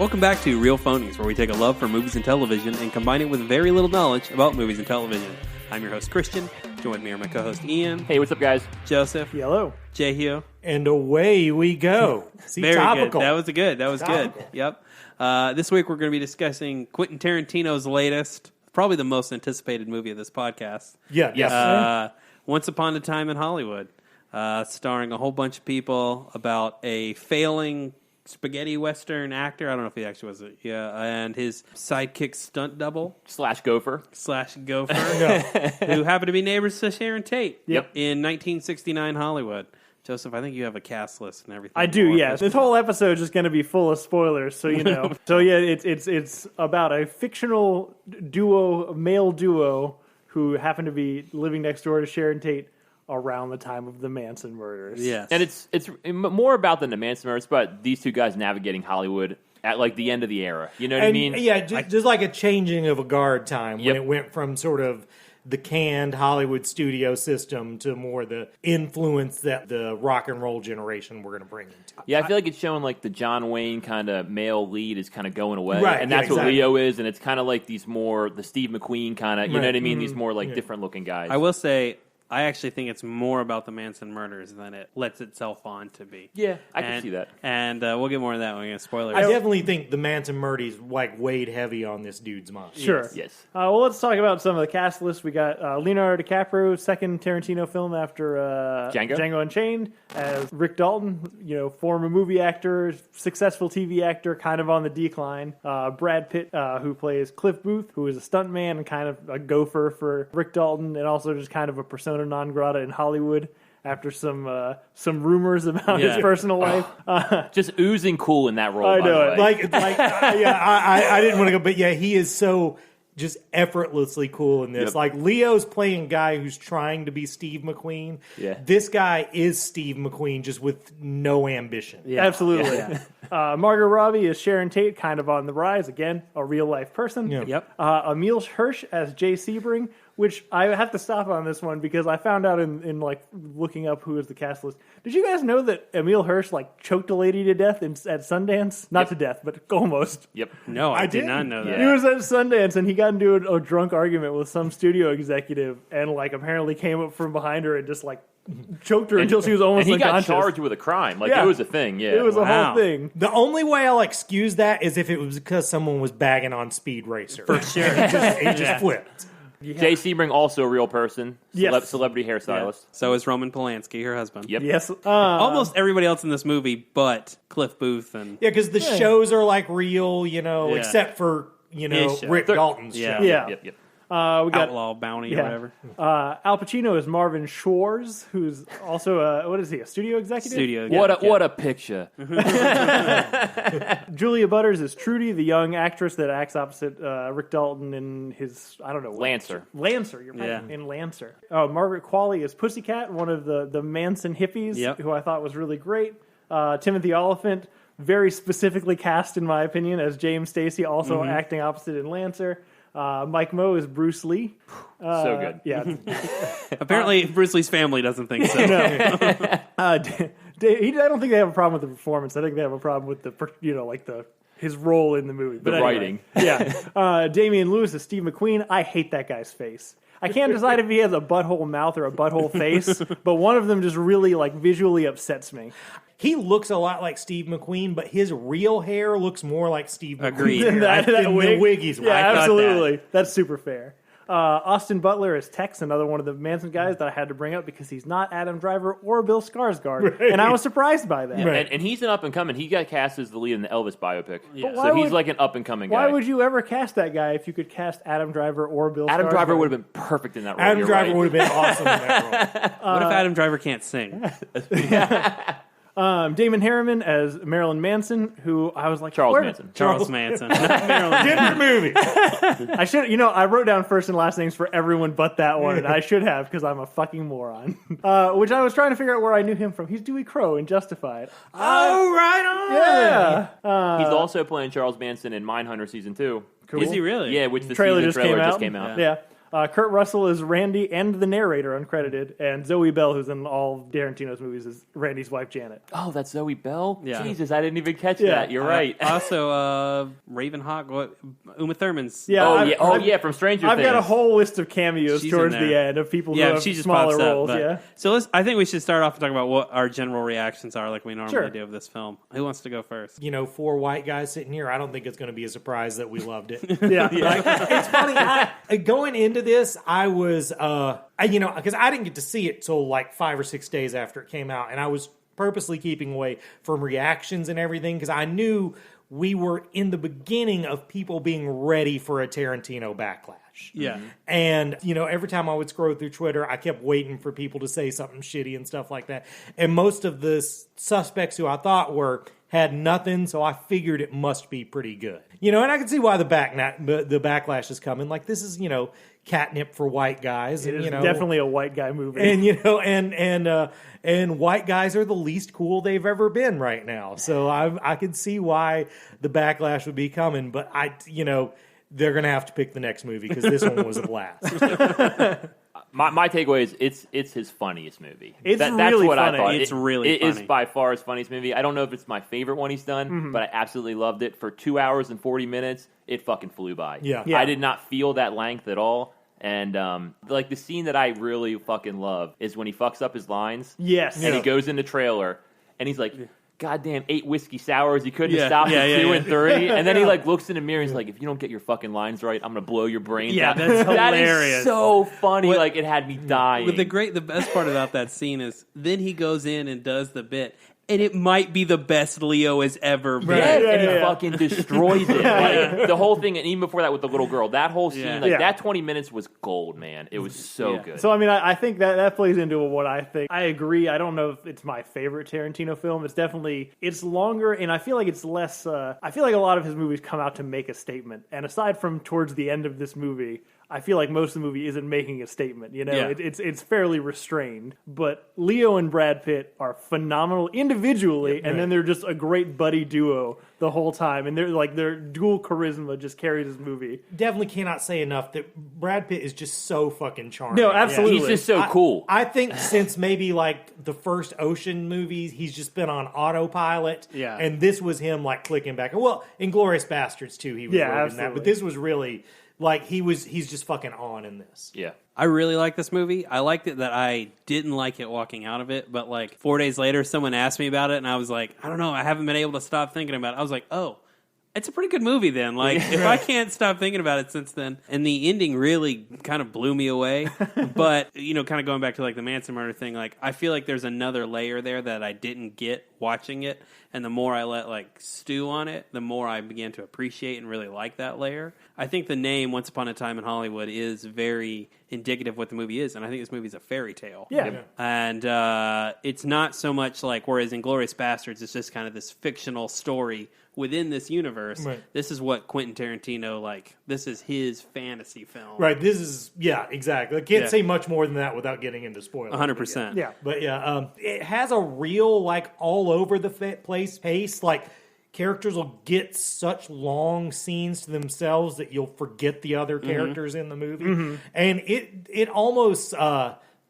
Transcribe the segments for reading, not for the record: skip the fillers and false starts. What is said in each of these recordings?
Welcome back to Real Phonies, where we take a love for movies and television and combine it with very little knowledge about movies and television. I'm your host, Christian. Join me are my co-host, Ian. Hey, what's up, guys? Joseph. Hello. Jehio. And away we go. See, very topical. Good. That was good. Yep. This week we're going to be discussing Quentin Tarantino's latest, probably the most anticipated movie of this podcast. Yes. Once Upon a Time in Hollywood, starring a whole bunch of people about a failing spaghetti western actor. I don't know if he actually was it. Yeah, and his sidekick stunt double Slash gopher, who happened to be neighbors to Sharon Tate. Yep. In 1969 Hollywood. Joseph, I think you have a cast list and everything. I do, yes. This whole episode is just going to be full of spoilers, so you know. So yeah, it's about a fictional male duo, who happen to be living next door to Sharon Tate around the time of the Manson murders. Yes. and it's more about than the Manson murders, but these two guys navigating Hollywood at like the end of the era. You know what I mean? Yeah, just like a changing of a guard time when Yep. it went from sort of the canned Hollywood studio system to more the influence that the rock and roll generation were going to bring into. Yeah, I feel like it's showing like the John Wayne kind of male lead is kind of going away, Right, and that's yeah, what exactly. Leo is, and it's kind of like these more the Steve McQueen kind of, you know Right. what I mean? These more like different looking guys. I will say, I actually think it's more about the Manson murders than it lets itself on to be. Yeah, I can see that. And we'll get more of that when we get spoilers. I definitely think the Manson murders like weighed heavy on this dude's mind. Sure. Yes. Well, let's talk about some of the cast lists. We got Leonardo DiCaprio, second Tarantino film after Django Unchained, as Rick Dalton, former movie actor, successful TV actor, kind of on the decline. Brad Pitt, who plays Cliff Booth, who is a stuntman and kind of a gopher for Rick Dalton, and also just kind of a persona non grata in Hollywood after some rumors about his personal life. Just oozing cool in that role. I by know the it. way. I didn't want to go, but yeah, he is so just effortlessly cool in this. Yep. Like, Leo's playing a guy who's trying to be Steve McQueen. Yeah. This guy is Steve McQueen, just with no ambition. Yeah. Absolutely. Yeah. Margot Robbie as Sharon Tate, kind of on the rise. Again, a real life person. Yeah. Yep. Emil Hirsch as Jay Sebring, which I have to stop on this one because I found out in like looking up who is the cast list. Did you guys know that Emil Hirsch like choked a lady to death at Sundance? Not to death, but almost. Yep. No, I did didn't. not know that. He was at Sundance and he got into a drunk argument with some studio executive and like apparently came up from behind her and just like choked her until she was almost And he got unconscious. charged with a crime. Like Yeah. it was a thing. Yeah. It was a Wow. whole thing. The only way I'll excuse that is if it was because someone was bagging on Speed Racer. For sure. It just flipped. Jay Sebring, also a real person. Yes. Celebrity hairstylist. So is Roman Polanski, her husband. Yep. Yes. Almost everybody else in this movie but Cliff Booth and... Yeah, because the shows are like real, except for, His show. Rick Dalton's Yeah. show. Yeah. Yep. We got Outlaw Bounty or whatever. Al Pacino is Marvin Shores, who's also a studio executive? Studio. What a picture. Julia Butters is Trudy, the young actress that acts opposite Rick Dalton in his, I don't know. Lancer. Lancer, you're right. Yeah. In Lancer. Margaret Qualley is Pussycat, one of the Manson hippies, Yep. who I thought was really great. Timothy Oliphant, very specifically cast, in my opinion, as James Stacy, also acting opposite in Lancer. Mike Moe is Bruce Lee. So good. Yeah. Apparently, Bruce Lee's family doesn't think so. I don't think they have a problem with the performance. I think they have a problem with his role in the movie. But anyway, writing. Yeah. Damian Lewis is Steve McQueen. I hate that guy's face. I can't decide if he has a butthole mouth or a butthole face, but one of them just really visually upsets me. He looks a lot like Steve McQueen, but his real hair looks more like Steve McQueen. Agreed. than That the wig he's Yeah, wearing. absolutely. That's super fair. Austin Butler is Tex, another one of the Manson guys that I had to bring up because he's not Adam Driver or Bill Skarsgård, and I was surprised by that. Right. And he's an up and coming. He got cast as the lead in the Elvis biopic. Yeah. why So he's would- like an up and coming guy. Why would you ever cast that guy if you could cast Adam Driver or Bill Adam Skarsgård? Driver would have been perfect in that role. Adam You're Driver right. would have been awesome in that role. What if Adam Driver can't sing? Damon Harriman as Marilyn Manson, who I was like, Charles where- Manson. Charles Manson. Not Marilyn. Different movie. I should, I wrote down first and last names for everyone but that one, and I should have because I'm a fucking moron. Which I was trying to figure out where I knew him from. He's Dewey Crow in Justified. Oh, right on. Yeah. He's also playing Charles Manson in Mindhunter season 2. Is he really? Yeah, which the Trailer season just trailer came out. just came out. Yeah. Kurt Russell is Randy and the narrator, uncredited, and Zoe Bell, who's in all Tarantino's movies, is Randy's wife, Janet. Oh, that's Zoe Bell? Yeah. Jesus, I didn't even catch Yeah. that. You're right. Also, Ravenhawk, Uma Thurman's. Yeah, Yeah, from Stranger I've Things. got a whole list of cameos She's towards in there. the end of people who Yeah, have she just smaller pops up. roles. But, Yeah. So I think we should start off and talk about what our general reactions are, like we normally Sure. do of this film. Who wants to go first? You know, 4 white guys sitting here, I don't think it's going to be a surprise that we loved it. Yeah. Like, it's funny. Going into this, I was, because I didn't get to see it till like 5 or 6 days after it came out, and I was purposely keeping away from reactions and everything because I knew we were in the beginning of people being ready for a Tarantino backlash. Yeah. And, every time I would scroll through Twitter, I kept waiting for people to say something shitty and stuff like that. And most of the suspects who I thought had nothing, so I figured it must be pretty good. And I can see why the backlash is coming. Like, this is, catnip for white guys. It And, is definitely a white guy movie. And, and white guys are the least cool they've ever been right now. So I could see why the backlash would be coming. But they're going to have to pick the next movie because this one was a blast. My takeaway is it's his funniest movie. It's that's really what funny. I thought. It's really It is funny. by far his funniest movie. I don't know if it's my favorite one he's done, Mm-hmm. but I absolutely loved it. For 2 hours and 40 minutes, it fucking flew by. Yeah. Yeah. I did not feel that length at all. And like the scene that I really fucking love is when he fucks up his lines. Yes. And he goes in the trailer and he's like, goddamn 8 whiskey sours. He couldn't Yeah. have stopped Yeah, at yeah, 2 yeah. and 3. And then he like looks in the mirror and he's like, if you don't get your fucking lines right, I'm going to blow your brains Yeah, out. that's That hilarious. is so funny. What- Like it had me dying. But the best part about that scene is then he goes in and does the bit, and it might be the best Leo has ever been. Yes, Yeah, and he yeah, yeah. fucking destroys it. Like, the whole thing, and even before that with the little girl, that whole scene, Yeah. like Yeah. that 20 minutes was gold, man. It was so Yeah. good. So, I think that plays into what I think. I agree. I don't know if it's my favorite Tarantino film. It's longer, and I feel like it's less, I feel like a lot of his movies come out to make a statement. And aside from towards the end of this movie, I feel like most of the movie isn't making a statement. Yeah. It's fairly restrained. But Leo and Brad Pitt are phenomenal individually, and then they're just a great buddy duo the whole time. And their dual charisma just carries this movie. Definitely cannot say enough that Brad Pitt is just so fucking charming. No, absolutely. He's just so cool. I think since maybe like the first Ocean movies, he's just been on autopilot. Yeah. And this was him like clicking back. Well, Inglourious Bastards too, he was Yeah, really in that. absolutely. But this was really like he's just fucking on in this. Yeah. I really like this movie. I liked it that I didn't like it walking out of it, but like 4 days later, someone asked me about it, and I was like, I don't know, I haven't been able to stop thinking about it. I was like, oh, it's a pretty good movie then. Like, if I can't stop thinking about it since then, and the ending really kind of blew me away. But, kind of going back to like the Manson murder thing, like I feel like there's another layer there that I didn't get watching it. And the more I let like stew on it, the more I began to appreciate and really like that layer. I think the name Once Upon a Time in Hollywood is very indicative of what the movie is. And I think this movie is a fairy tale. Yeah. And it's not so much like, whereas Inglourious Bastards is just kind of this fictional story within this universe. Right. This is what Quentin Tarantino, this is his fantasy film. Right. This is exactly. I can't Yeah. say much more than that without getting into spoilers. 100%. Yeah. But it has a real all over the place pace. Like characters will get such long scenes to themselves that you'll forget the other characters in the movie, and it almost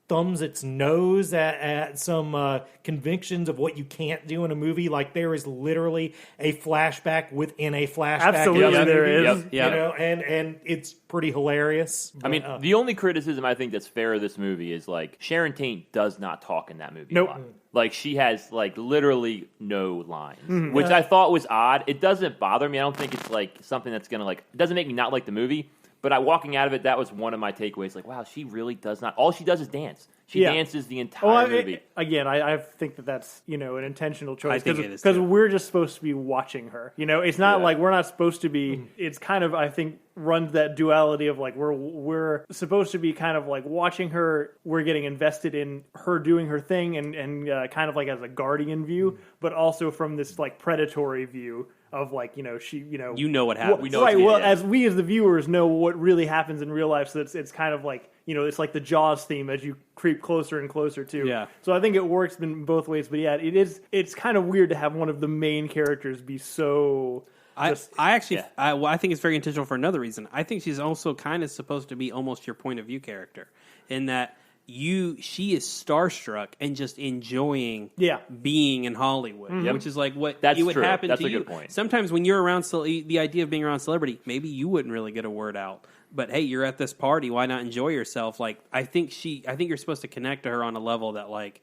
thumbs its nose at some convictions of what you can't do in a movie. Like there is literally a flashback within a flashback. Absolutely, in the there movie, is. Yep. and it's pretty hilarious. I mean, the only criticism I think that's fair of this movie is like Sharon Tate does not talk in that movie Nope. a lot. Like she has like literally no lines, which I thought was odd. It doesn't bother me. I don't think it's like something that's gonna it doesn't make me not like the movie. But walking out of it, that was one of my takeaways. Like, wow, she really does not. All she does is dance. She Yeah. dances the entire movie. I think that's an intentional choice. I think it is, because too. we're just supposed to be watching her. It's not Yeah. like we're not supposed to be. It's kind of, I think, runs that duality of like we're supposed to be kind of like watching her. We're getting invested in her doing her thing and kind of like as a guardian view, but also from this like predatory view of like she You know what happened. We know right. it's- Well, yeah. as we as the viewers know what really happens in real life, so it's kind of like it's like the Jaws theme as you creep closer and closer to. Yeah. So I think it works in both ways, but yeah, it's kind of weird to have one of the main characters be so I think it's very intentional for another reason. I think she's also kind of supposed to be almost your point of view character in that she is starstruck and just enjoying being in Hollywood, which is like what That's it would true. happen That's to a you. good point. Sometimes when you're around the idea of being around celebrity, maybe you wouldn't really get a word out. But hey, you're at this party. Why not enjoy yourself? Like I think you're supposed to connect to her on a level that like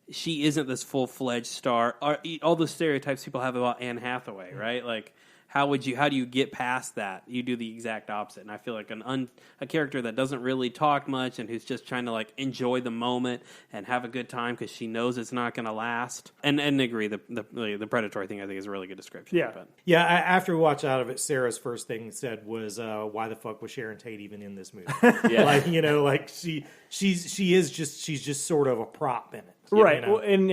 she isn't this full-fledged star. All the stereotypes people have about Anne Hathaway, right? Like how do you get past that? You do the exact opposite. And I feel like a character that doesn't really talk much and who's just trying to like enjoy the moment and have a good time because she knows it's not going to last. And agree, the predatory thing I think is a really good description. Yeah. But. Yeah, after we watched out of it, Sarah's first thing said was, "Why the fuck was Sharon Tate even in this movie?" Yeah. Like she's just sort of a prop in it. Right. You know? Well, and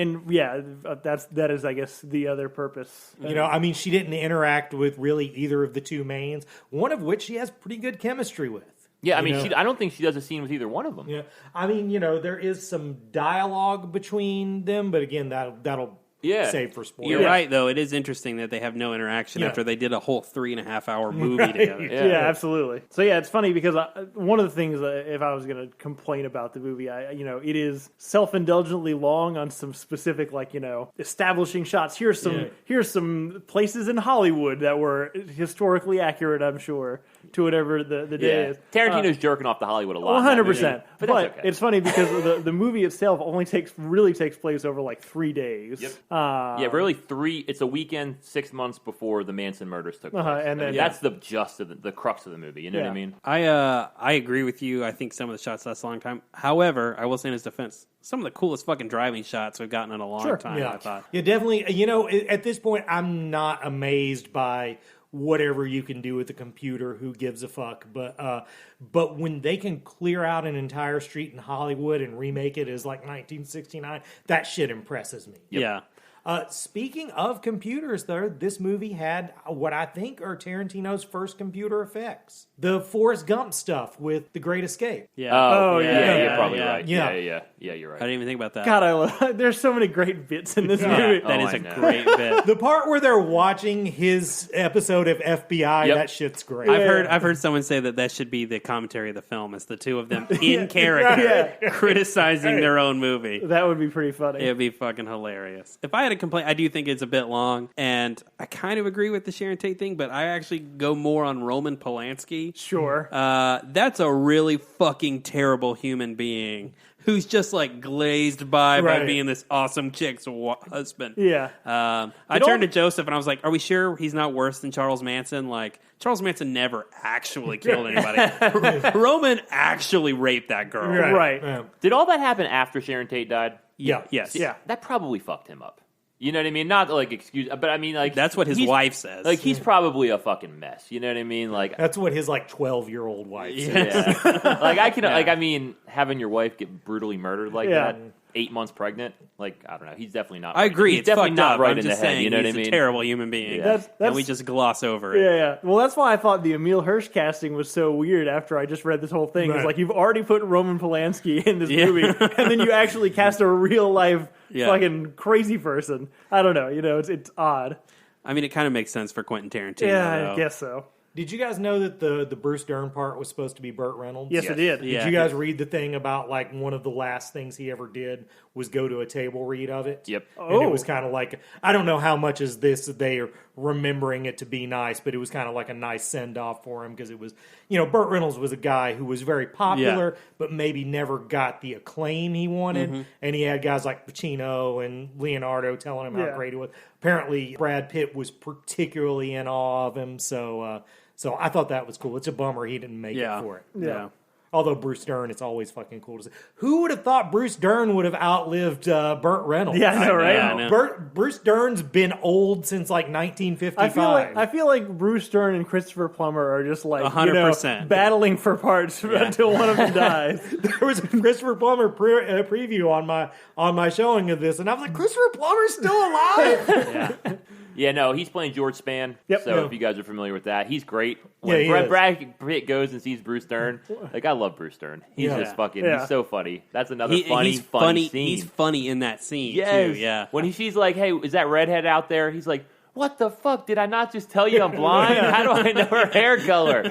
that is, I guess, the other purpose. I mean, she didn't interact with really either of the two mains, one of which she has pretty good chemistry with. Yeah, I mean, I don't think she does a scene with either one of them. Yeah, I mean, there is some dialogue between them, but again, that'll save for spoilers. You're right, though. It is interesting that they have no interaction after they did a whole 3.5 hour movie together. Yeah, absolutely. So it's funny because one of the things if I was going to complain about the movie, it is self-indulgently long on some specific establishing shots. Here's some places in Hollywood that were historically accurate, I'm sure, to whatever the day is. Tarantino's jerking off to Hollywood a lot. 100%. But But okay. it's funny because the movie itself only takes place over like 3 days. Yep. Really it's a weekend 6 months before the Manson murders took place. And then that's the crux of the movie. You know what I mean? I agree with you. I think some of the shots last a long time. However, I will say in his defense, some of the coolest fucking driving shots we've gotten in a long time, Yeah. I thought. Yeah, definitely. At this point, I'm not amazed by whatever you can do with a computer. Who gives a fuck? But when they can clear out an entire street in Hollywood and remake it as like 1969, that shit impresses me. Yep. Yeah. Speaking of computers, though, this movie had what I think are Tarantino's first computer effects. The Forrest Gump stuff with The Great Escape. Yeah. You're probably yeah. right. Yeah, you're right. I didn't even think about that. God, there's so many great bits in this movie. That is a great bit. The part where they're watching his episode of FBI, that shit's great. I've heard someone say that should be the commentary of the film. It's the two of them in character criticizing their own movie. That would be pretty funny. It'd be fucking hilarious. If I had a complaint, I do think it's a bit long, and I kind of agree with the Sharon Tate thing, but I actually go more on Roman Polanski. Sure. That's a really fucking terrible human being who's just like glazed by being this awesome chick's husband. Yeah. I turned to Joseph and I was like, are we sure he's not worse than Charles Manson? Like, Charles Manson never actually killed anybody. Roman actually raped that girl. Right. Yeah. Did all that happen after Sharon Tate died? Yeah. Yes. Yeah. That probably fucked him up. You know what I mean? Not like excuse, but I mean like That's what his wife says. Like he's probably a fucking mess. You know what I mean? Like That's what his 12-year-old wife says. yeah. Like I can like I mean having your wife get brutally murdered like that, 8 months pregnant. Like I don't know. He's definitely not. I agree. He's it's definitely fucked not up. right I'm in just the head. saying You know what I he's mean? a terrible human being. Yeah. And we just gloss over it. Yeah. Well, that's why I thought the Emile Hirsch casting was so weird after I just read this whole thing. It's Right. like you've already put Roman Polanski in this movie, and then you actually cast a real life fucking crazy person. I don't know. It's odd. I mean, it kind of makes sense for Quentin Tarantino. Yeah, though. I guess so. Did you guys know that the Bruce Dern part was supposed to be Burt Reynolds? Yes, it did. Yeah. Did you guys read the thing about one of the last things he ever did was go to a table read of it? Yep. And it was kind of like, I don't know how much is this that they are remembering it to be nice, but it was kind of like a nice send off for him because it was, Burt Reynolds was a guy who was very popular, but maybe never got the acclaim he wanted. And he had guys like Pacino and Leonardo telling him how great he was. Apparently, Brad Pitt was particularly in awe of him, so I thought that was cool. It's a bummer he didn't make it for it. Yeah. Although Bruce Dern, it's always fucking cool to see. Who would have thought Bruce Dern would have outlived Burt Reynolds? Yeah, I know, right? I know. Bruce Dern's been old since 1955. I feel like Bruce Dern and Christopher Plummer are just 100%. battling for parts until one of them dies. There was a Christopher Plummer preview on my showing of this, and I was like, Christopher Plummer's still alive? Yeah, no, he's playing George Span. Yep. So Yeah. if you guys are familiar with that, he's great. Yeah, When he is. Brad Pitt goes and sees Bruce Dern, I love Bruce Dern. He's just fucking, he's so funny. That's another funny scene. He's funny in that scene, Yes. too, yeah. When she's like, hey, is that redhead out there? He's like, what the fuck? Did I not just tell you I'm blind? How do I know her hair color?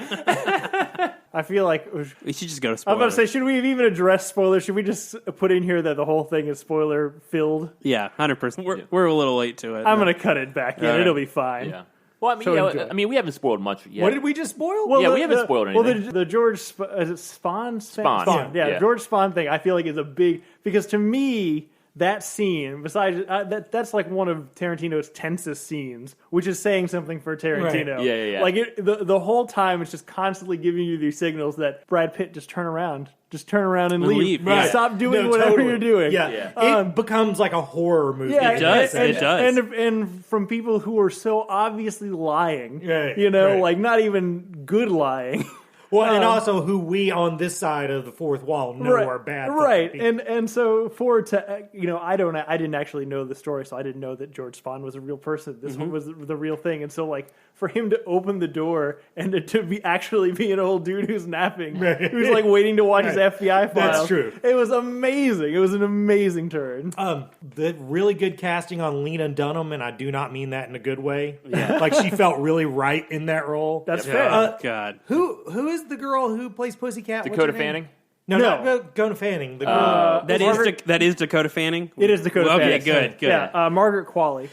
I feel like We should just go to I'm spoilers. about to say, should we have even addressed spoilers? Should we just put in here that the whole thing is spoiler filled? Yeah, 100%. We're a little late to it. I'm going to cut it back in. All right. It'll be fine. Yeah. Well, I mean, So yeah, enjoy. I mean, we haven't spoiled much yet. What did we just spoil? Well, Yeah, we haven't spoiled Well, anything. the George is it Spawn? Spawn, Yeah, yeah. George Spawn thing. I feel like is a big because to me that scene, besides that's like one of Tarantino's tensest scenes, which is saying something for Tarantino. Right. Yeah. Like the whole time, it's just constantly giving you these signals that Brad Pitt just turn around and leave. Right. Stop doing whatever totally. you're doing. Yeah. It becomes like a horror movie. Yeah, It does. And, It does. And from people who are so obviously lying, Right, you know, right. like not even good lying. Well, and also who we on this side of the fourth wall know are bad. fucking right? people. And so for to I didn't actually know the story, so I didn't know that George Spawn was a real person. This one was the real thing, and so like for him to open the door and to be actually be an old dude who's napping, who's like waiting to watch his FBI files. That's true. It was amazing. It was an amazing turn. The really good casting on Lena Dunham, and I do not mean that in a good way. Yeah. Like she felt really right in that role. That's fair. Oh, God. Who is the girl who plays Pussycat? What's Dakota her name? Fanning? No, No. not Dakota Fanning. The girl. That is Dakota Fanning? It is Dakota Okay, Fanning. good. Yeah, Margaret Qualley.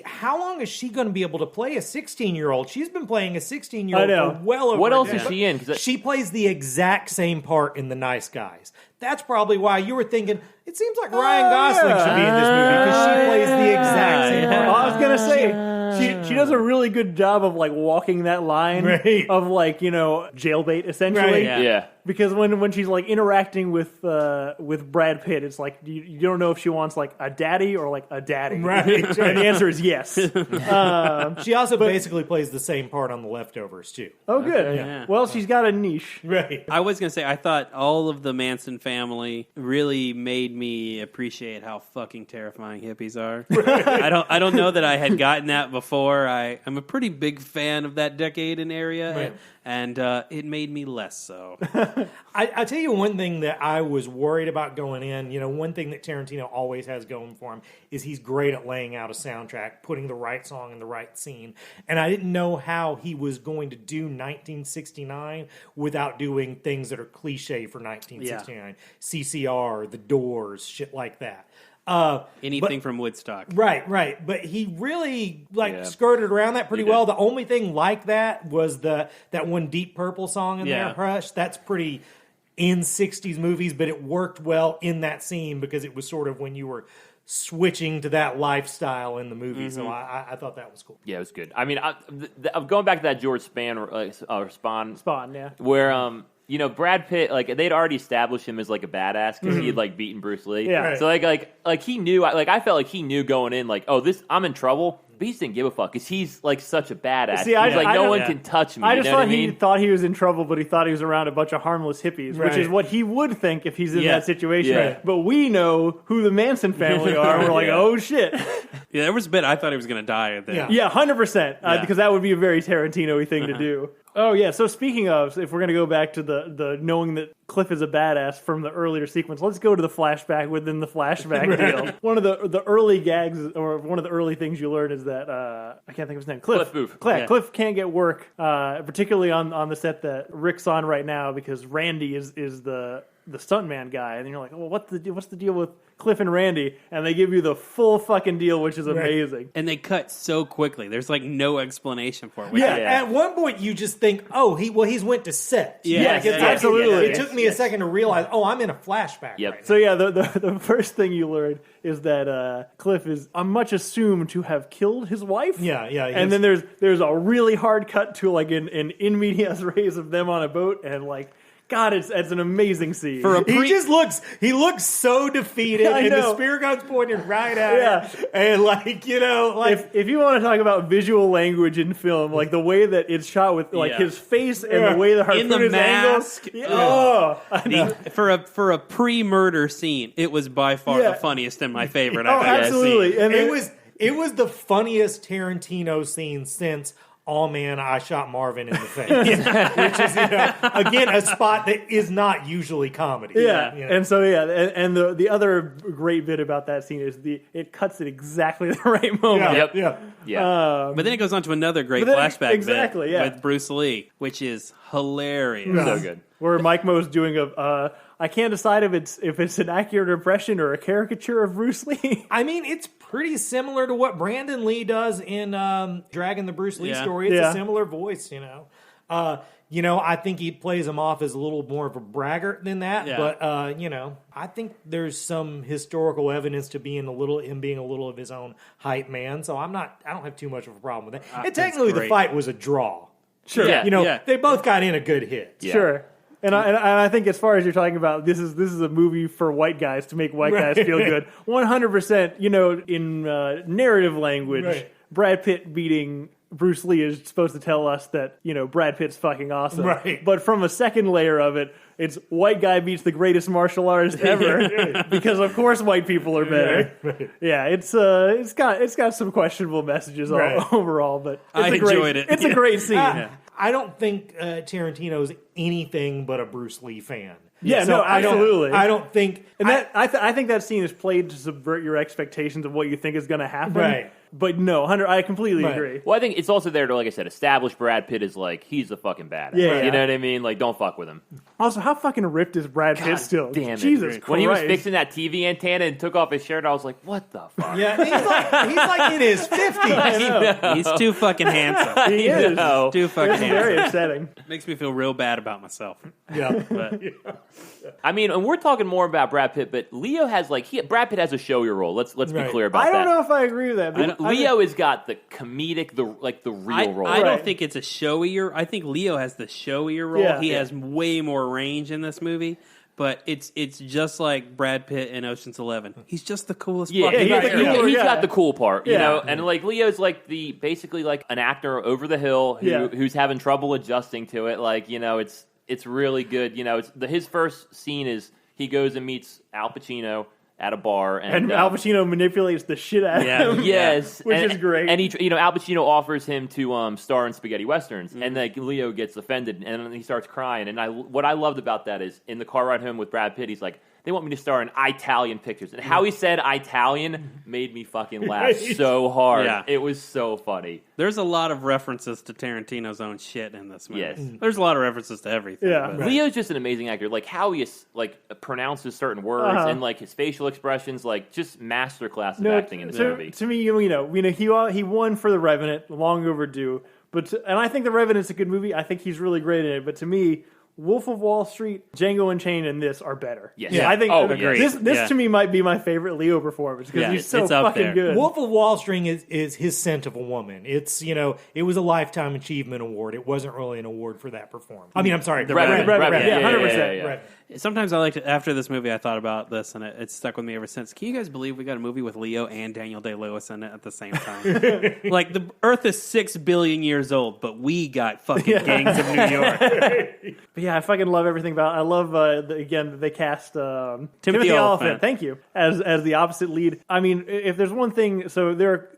How long is she going to be able to play a 16-year-old? She's been playing a 16-year-old I know. for well over What a else is decade. she in? 'Cause She plays the exact same part in The Nice Guys. That's probably why you were thinking, it seems like Ryan Gosling should be in this movie because she plays the exact same part. I was gonna say she does a really good job of like walking that line Right. of like jailbait essentially. Right. Yeah. Yeah. Because when she's like interacting with Brad Pitt, it's like you don't know if she wants like a daddy or like a daddy. Right. And the answer is yes. She also basically plays the same part on The Leftovers, too. Oh, good. yeah. Well, she's got a niche. Right. I was going to say, I thought all of the Manson family really made me appreciate how fucking terrifying hippies are. I don't know that I had gotten that before. I'm a pretty big fan of that decade and area, Right. and it made me less so. I tell you one thing that I was worried about going in. One thing that Tarantino always has going for him is he's great at laying out a soundtrack, putting the right song in the right scene. And I didn't know how he was going to do 1969 without doing things that are cliche for 1969. CCR, The Doors, shit like that. Anything from Woodstock. Right. But he really Yeah. skirted around that pretty He did. well. The only thing like that was that one Deep Purple song in Yeah. there, Hush. That's pretty in 60s movies, but it worked well in that scene because it was sort of when you were switching to that lifestyle in the movie. So I thought that was cool. Yeah, it was good. I mean, I'm going back to that George Spawn, Spawn, yeah. where Brad Pitt, like they'd already established him as like a badass because he had like beaten Bruce Lee. Yeah. Right. So like he knew, like I felt like he knew going in, like, oh, I'm in trouble. But he just didn't give a fuck because he's like such a badass. See, He's I like, no don't- one yeah. can touch me. I you just know what thought I mean? he thought he was in trouble, but he thought he was around a bunch of harmless hippies, which Right. is what he would think if he's in Yeah. that situation. Yeah. But we know who the Manson family are. We're like, Yeah. oh shit. Yeah, there was a bit I thought he was going to die at the end. Yeah, 100%. Yeah. Because that would be a very Tarantino-y thing to do. Oh, yeah. So speaking of, if we're going to go back to the knowing that Cliff is a badass from the earlier sequence, let's go to the flashback within the flashback deal. One of the early gags, or one of the early things you learn is that, I can't think of his name, Cliff. Cliff Booth. Yeah. Cliff can't get work, particularly on the set that Rick's on right now, because Randy is the stuntman guy. And you're like, well, what's the deal with Cliff and Randy? And they give you the full fucking deal, which is amazing. And they cut so quickly. There's like no explanation for it. which Yeah, I- at one point you just think, oh, he's went to set. Yeah, Like, yeah, it's yeah, absolutely. It took me a second to realize, oh, I'm in a flashback. Yep. Right So yeah, the first thing you learn is that Cliff is much assumed to have killed his wife. Yeah, yeah, And then there's a really hard cut to like an in medias res of them on a boat, and like, God, it's an amazing scene. For a he looks so defeated, I and know. the spear gun's pointed right at him. And if you want to talk about visual language in film, like the way that it's shot with like Yeah. his face and the way the harpoon In the is mask. angled. Oh, I know. For a pre-murder scene, it was by far Yeah. the funniest and my favorite Oh, I've ever absolutely. seen. And it was the funniest Tarantino scene since "Oh man, I shot Marvin in the face," which is again a spot that is not usually comedy. Yeah, and so and the other great bit about that scene is it cuts at exactly the right moment. Yeah. But then it goes on to another great flashback exactly, bit with Bruce Lee, which is hilarious. So good. Where Mike Mo's doing I can't decide if it's an accurate impression or a caricature of Bruce Lee. I mean, it's pretty similar to what Brandon Lee does in Dragon the Bruce Lee story. It's a similar voice, I think he plays him off as a little more of a braggart than that. Yeah. But I think there's some historical evidence to him being a little of his own hype man. So I don't have too much of a problem with that. And technically, the fight was a draw. Sure. Yeah. They both got in a good hit. Yeah. Sure. And I think as far as you're talking about, this is a movie for white guys to make white guys feel good. 100%, in narrative language, Brad Pitt beating Bruce Lee is supposed to tell us that, Brad Pitt's fucking awesome. Right. But from a second layer of it, it's white guy beats the greatest martial artist ever because of course white people are better. Right. Yeah, it's got some questionable messages overall, but I enjoyed it. It's a great scene. I don't think Tarantino's anything but a Bruce Lee fan. Yeah, so absolutely. I don't think... And I think that scene is played to subvert your expectations of what you think is going to happen. Right. But no, Hunter, I completely agree. Well, I think it's also there to, like I said, establish Brad Pitt as, he's a fucking badass. Yeah. You know what I mean? Don't fuck with him. Also, how fucking ripped is Brad Pitt still? Damn it. Jesus Christ. When he was fixing that TV antenna and took off his shirt, I was like, what the fuck? Yeah, he's like in his 50s. He's too fucking handsome. He is. Too fucking handsome. Very upsetting. Makes me feel real bad about myself. Yeah. I mean, and we're talking more about Brad Pitt, but Leo has Brad Pitt has a showy role. Let's be clear about that. I don't know if I agree with that. But Leo has got the comedic, the real role. I don't think it's a showier. I think Leo has the showier role. Yeah. He has way more range in this movie. But it's just like Brad Pitt in Ocean's 11. He's just the coolest fucking he's actor. He's got the cool part, you know? And Leo's basically an actor over the hill who's having trouble adjusting to it. It's really good. His first scene is he goes and meets Al Pacino at a bar, and Al Pacino manipulates the shit out of him. Yes, which is great. And Al Pacino offers him to star in spaghetti westerns, and Leo gets offended, and he starts crying. And what I loved about that is in the car ride home with Brad Pitt, he's like, they want me to star in Italian pictures. And how he said Italian made me fucking laugh so hard. Yeah. It was so funny. There's a lot of references to Tarantino's own shit in this movie. Yes. There's a lot of references to everything. Yeah. Leo's just an amazing actor. How he pronounces certain words and his facial expressions, just masterclass of acting in this movie. To me, he won for The Revenant, long overdue. And I think The Revenant's a good movie. I think he's really great in it. But to me, Wolf of Wall Street, Django Unchained, and this are better. Yes. Yeah. I think this to me might be my favorite Leo performance because he's so fucking good. Wolf of Wall Street is his Scent of a Woman. It's it was a Lifetime Achievement Award. It wasn't really an award for that performance. I mean, I'm sorry, The Revenant. Yeah, 100%. Right. Sometimes I like to, after this movie, I thought about this, and it's stuck with me ever since. Can you guys believe we got a movie with Leo and Daniel Day-Lewis in it at the same time? The Earth is 6 billion years old, but we got fucking Gangs of New York. But yeah, I fucking love everything about it. I love, they cast Timothy Olyphant, thank you, as the opposite lead. I mean, if there's one thing,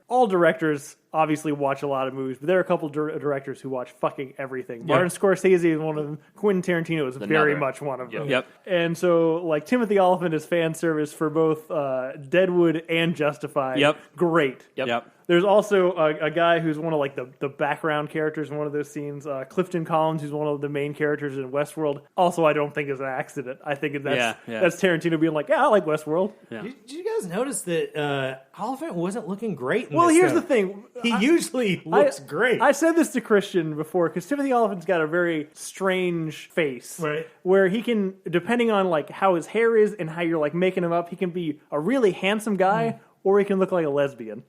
all directors obviously watch a lot of movies, but there are a couple directors who watch fucking everything. Yep. Martin Scorsese is one of them. Quentin Tarantino is very much one of them. Yep. And so, Timothy Olyphant is fan service for both Deadwood and Justified. Yep. Great. Yep. There's also a guy who's one of the background characters in one of those scenes. Clifton Collins, who's one of the main characters in Westworld. Also, I don't think is an accident. I think that's Tarantino being like, I like Westworld. Yeah. Did you guys notice that Oliphant wasn't looking great? Well, here's the thing. He usually looks great. I said this to Christian before because Timothy Olyphant's got a very strange face, right? Where he can, depending on how his hair is and how you're making him up, he can be a really handsome guy. Or he can look like a lesbian.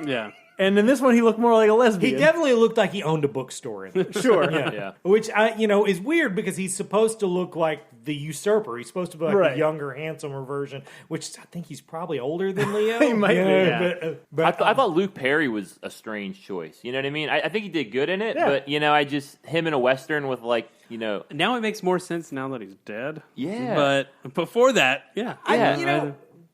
Yeah. And in this one, he looked more like a lesbian. He definitely looked like he owned a bookstore in it. Sure. Yeah. Which, is weird because he's supposed to look like the usurper. He's supposed to be like the younger, handsomer version, which I think he's probably older than Leo. He might be. Yeah. But I thought Luke Perry was a strange choice. You know what I mean? I think he did good in it, but, him in a Western with, Now it makes more sense now that he's dead. Yeah. But before that,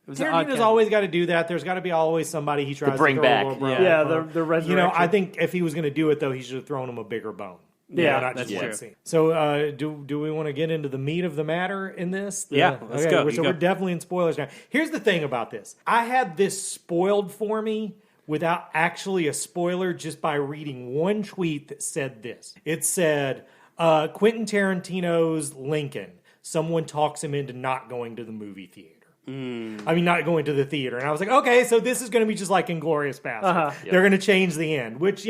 was an odd Tarantino's casting. always got to do that. There's got to be always somebody he tries to bring throw back. a little bone. Yeah, the resurrection. You know, I think if he was going to do it, though, he should have thrown him a bigger bone. Yeah, not that's just one true. scene. So, do we want to get into the meat of the matter in this? Yeah, let's go. So we're definitely in spoilers now. Here's the thing about this: I had this spoiled for me without actually a spoiler, just by reading one tweet that said this. It said, "Quentin Tarantino's Lincoln. Someone talks him into not going to the movie theater." I mean, not going to the theater. And I was like, okay, so this is going to be just like Inglourious Basterds. They're going to change the end, which,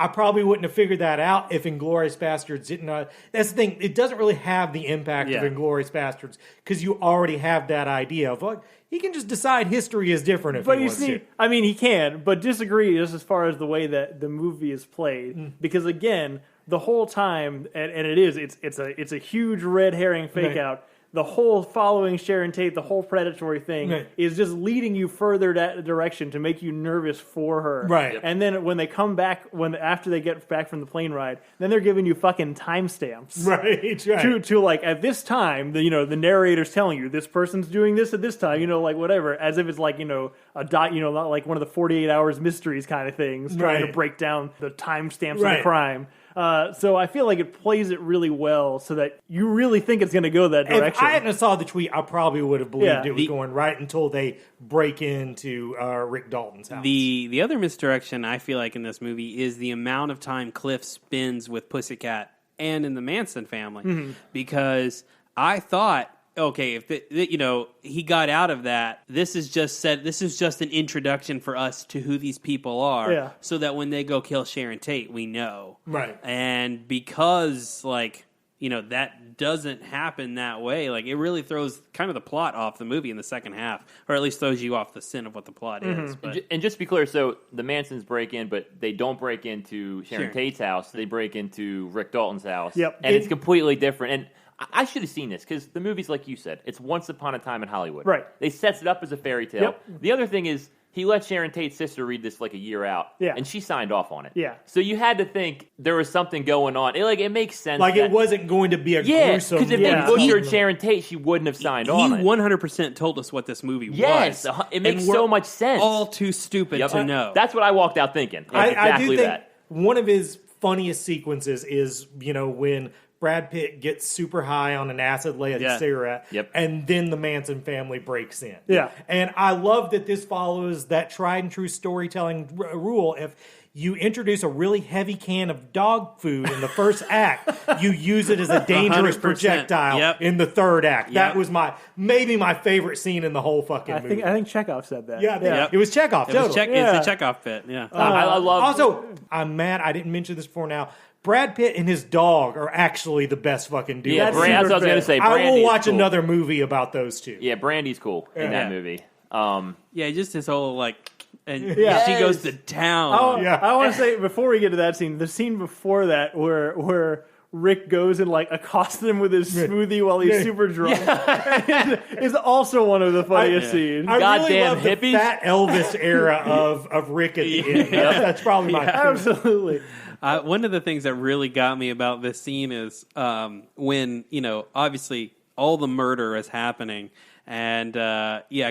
I probably wouldn't have figured that out if Inglourious Basterds didn't. That's the thing. It doesn't really have the impact of Inglourious Basterds because you already have that idea of, like, he can just decide history is different if But he you wants see, to. I mean, he can, but disagree just as far as the way that the movie is played. Because again, the whole time, and it's a huge red herring fake out. The whole following Sharon Tate, the whole predatory thing is just leading you further that direction to make you nervous for her. Right. Yep. And then when they come back, after they get back from the plane ride, then they're giving you fucking timestamps. Right. To like at this time, the narrator's telling you this person's doing this at this time, like whatever, as if it's like not like one of the 48 hours mysteries kind of things, trying to break down the timestamps of the crime. So I feel like it plays it really well, so that you really think it's going to go that direction. If I hadn't saw the tweet, I probably would have believed it was going right until they break into Rick Dalton's house. The other misdirection I feel like in this movie is the amount of time Cliff spends with Pussycat and in the Manson family, because I thought, okay, if he got out of that, this is just an introduction for us to who these people are, so that when they go kill Sharon Tate, we know. Right. And because that doesn't happen that way, like, it really throws kind of the plot off the movie in the second half, or at least throws you off the sin of what the plot is. But And just to be clear, so the Mansons break in, but they don't break into Sharon Tate's house. They break into Rick Dalton's house. Yep. And it's completely different. And I should have seen this, because the movie's, like you said, it's Once Upon a Time in Hollywood. Right. They sets it up as a fairy tale. Yep. The other thing is, he let Sharon Tate's sister read this like a year out, Yeah. and she signed off on it. Yeah. So you had to think there was something going on. It makes sense. Like, that, it wasn't going to be a yeah, gruesome... because if they butchered Sharon Tate, she wouldn't have signed on it. he 100% told us what this movie Yes, was. it makes And we're so much sense. all too stupid to know. That's what I walked out thinking. I Exactly do think that. one of his funniest sequences is, when Brad Pitt gets super high on an acid-laden cigarette, and then the Manson family breaks in. Yeah. And I love that this follows that tried-and-true storytelling rule. If you introduce a really heavy can of dog food in the first act, you use it as a dangerous 100%. projectile in the third act. That was maybe my favorite scene in the whole fucking movie. I think Chekhov said that. Yeah, it was Chekhov. It's Totally. a Chekhov bit, yeah. I love. Also, I'm mad I didn't mention this before now. Brad Pitt and his dog are actually the best fucking dude. Yeah, that's what I was going to say. I will Brandy's watch cool. another movie about those two. Yeah, Brandy's cool in that movie. Yeah, just his whole, and Yes. she goes to town. I want to say, before we get to that scene, the scene before that where Rick goes and accosts him with his smoothie while he's super drunk is also one of the funniest scenes. I really Goddamn love the hippies. fat Elvis era of Rick at the end. That's probably my favorite. Absolutely. One of the things that really got me about this scene is when, obviously all the murder is happening. And,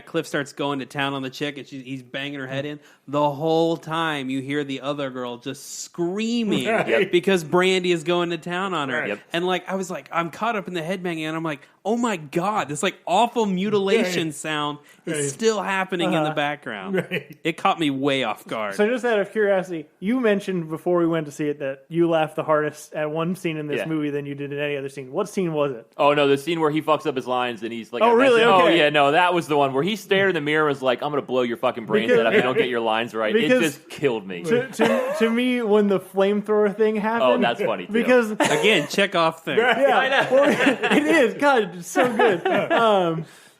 Cliff starts going to town on the chick, and he's banging her head in. The whole time, you hear the other girl just screaming because Brandy is going to town on her. Yep. And, I was I'm caught up in the headbanging, and I'm like, oh my God, this, awful mutilation sound is still happening in the background. It caught me way off guard. So just out of curiosity, you mentioned before we went to see it that you laughed the hardest at one scene in this movie than you did in any other scene. What scene was it? Oh, no, the scene where he fucks up his lines and he's like... Oh, really? Oh, Okay. yeah, no, that was the one where he stared in the mirror and was like, I'm going to blow your fucking brains out if you don't get your lines right. It Because- just killed me. To me, when the flamethrower thing happened... Oh, that's funny, too. Because... Again, check off thing. Yeah, well, it is. God, it's so good.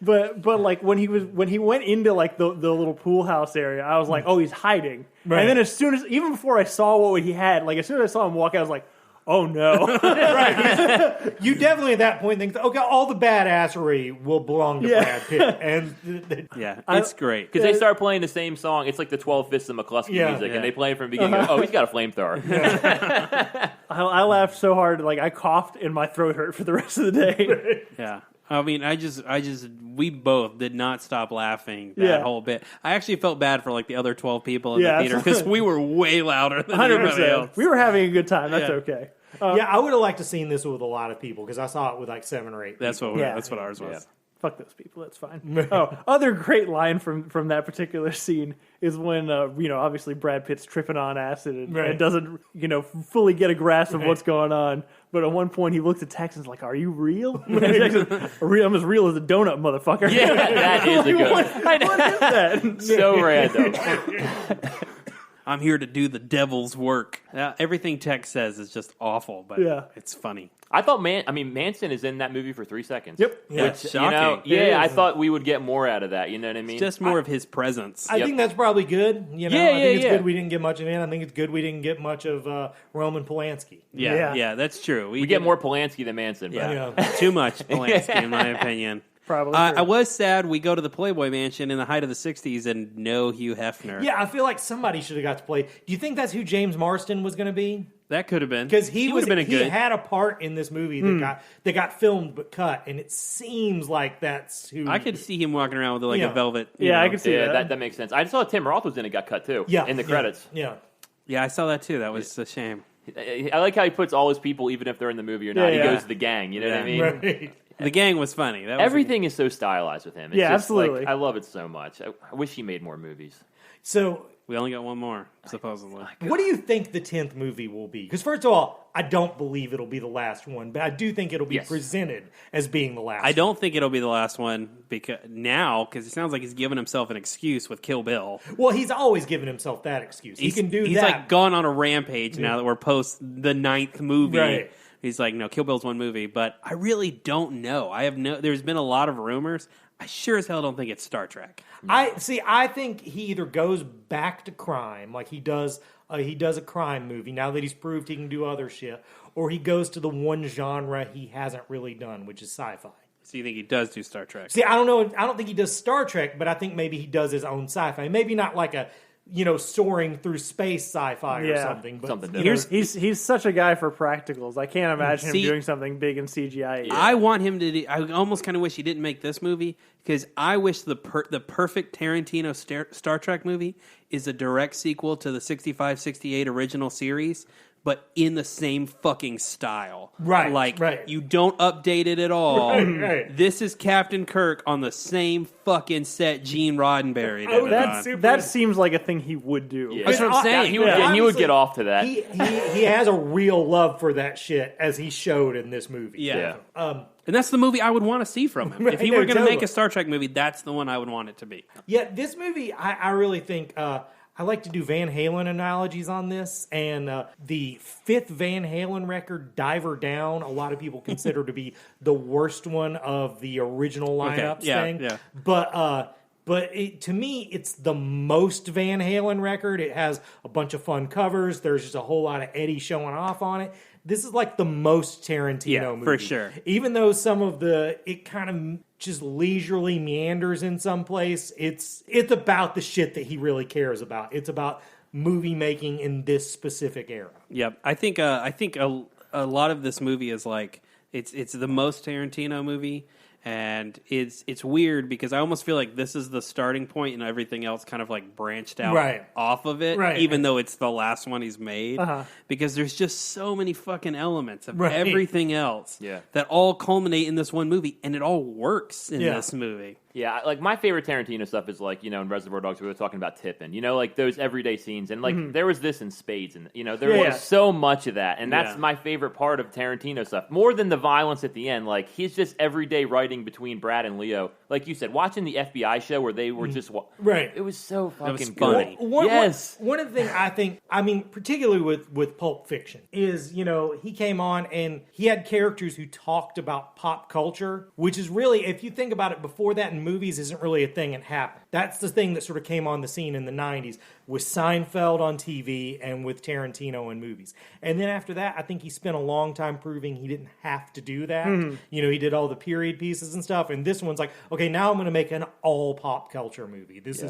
But when he went into the little pool house area, I was like, oh, he's hiding. Right. And then even before I saw what he had, as soon as I saw him walk out, I was like, oh no. Right. You definitely at that point think, okay, all the badassery will belong to Brad Pitt. And Yeah, it's great. Because they start playing the same song. It's like the 12 Fists of McCluskey music, and they play it from the beginning. Oh, he's got a flamethrower. I laughed so hard, I coughed and my throat hurt for the rest of the day. Yeah. I mean, we both did not stop laughing that whole bit. I actually felt bad for like the other 12 people in the theater because we were way louder than everybody else. We were having a good time. That's okay. I would have liked to seen this with a lot of people because I saw it with like 7 or 8 That's people. what ours was. Yeah. Fuck those people. That's fine. Other great line from that particular scene is when obviously Brad Pitt's tripping on acid and doesn't fully get a grasp of what's going on. But at one point he looks at Tex and is like, "Are you real?" And Texan's, "I'm as real as a donut, motherfucker." Yeah, that is a good. What is that? So random. I'm here to do the devil's work. Everything Tex says is just awful, but it's funny. I thought Manson is in that movie for 3 seconds. Yep. Yeah, Which, shocking. I thought we would get more out of that. You know what I mean? It's just more of his presence. I think that's probably good. I think it's good we didn't get much of him. I think it's good we didn't get much of Roman Polanski. Yeah, that's true. we get more Polanski than Manson. Yeah. Too much Polanski, in my opinion. Probably. I was sad we go to the Playboy Mansion in the height of the 60s and no Hugh Hefner. Yeah, I feel like somebody should have got to play. Do you think that's who James Marsden was going to be? That could have been. Because he had a part in this movie that got filmed but cut, and it seems like that's who. I could see him walking around with a velvet. I could see that. That makes sense. I saw Tim Roth was in it, got cut too. Yeah, in the credits. Yeah. Yeah, I saw that too. That was a shame. I like how he puts all his people, even if they're in the movie or not. He goes to the gang. You know what I mean? Right. The gang was funny. Everything is so stylized with him. It's just, absolutely. I love it so much. I wish he made more movies. So we only got one more, supposedly. what do you think the 10th movie will be? Because first of all, I don't believe it'll be the last one, but I do think it'll be presented as being the last. I don't think it'll be the last one because it sounds like he's giving himself an excuse with Kill Bill. Well, he's always given himself that excuse. He can do that. He's like gone on a rampage now that we're post the 9th movie. Right. He's like, no, Kill Bill's one movie, but I really don't know. There's been a lot of rumors. I sure as hell don't think it's Star Trek. I think he either goes back to crime, like he does a crime movie now that he's proved he can do other shit, or he goes to the one genre he hasn't really done, which is sci-fi. So you think he does do Star Trek? See, I don't know. I don't think he does Star Trek, but I think maybe he does his own sci-fi. Maybe not like a soaring through space sci-fi or something. But something he's such a guy for practicals. I can't imagine him doing something big in CGI. Yeah. I want him to. I almost kind of wish he didn't make this movie because I wish the perfect Tarantino Star Trek movie is a direct sequel to the 65-68 original series, but in the same fucking style. Right. You don't update it at all. Right. This is Captain Kirk on the same fucking set Gene Roddenberry did. That seems like a thing he would do. Yeah. That's what I'm saying. He would get off to that. He has a real love for that shit, as he showed in this movie. Yeah. And that's the movie I would want to see from him. If he were going to make a Star Trek movie, that's the one I would want it to be. Yeah, this movie, I really think... I like to do Van Halen analogies on this, and the 5th Van Halen record, Diver Down, a lot of people consider to be the worst one of the original lineups thing. Yeah. But to me, it's the most Van Halen record. It has a bunch of fun covers. There's just a whole lot of Eddie showing off on it. This is like the most Tarantino movie. For sure. Even though some of it kind of just leisurely meanders in some place, it's about the shit that he really cares about. It's about movie making in this specific era. Yep. I think a lot of this movie is like it's the most Tarantino movie. And it's weird because I almost feel like this is the starting point and everything else kind of like branched out off of it, even though it's the last one he's made. Because there's just so many fucking elements of everything else that all culminate in this one movie, and it all works in this movie. Yeah, like my favorite Tarantino stuff is like, in Reservoir Dogs, we were talking about tipping, like those everyday scenes. And like there was this in Spades, and there was so much of that. And that's my favorite part of Tarantino stuff. More than the violence at the end, like he's just everyday writing between Brad and Leo. Like you said, watching the FBI show where they were just... It was so fucking funny. One of the things I think, particularly with Pulp Fiction, is, he came on and he had characters who talked about pop culture, which is really, if you think about it, before that in movies isn't really a thing that happened. That's the thing that sort of came on the scene in the 90s with Seinfeld on TV and with Tarantino in movies. And then after that, I think he spent a long time proving he didn't have to do that. He did all the period pieces and stuff. And this one's like, okay, now I'm going to make an all pop culture movie. This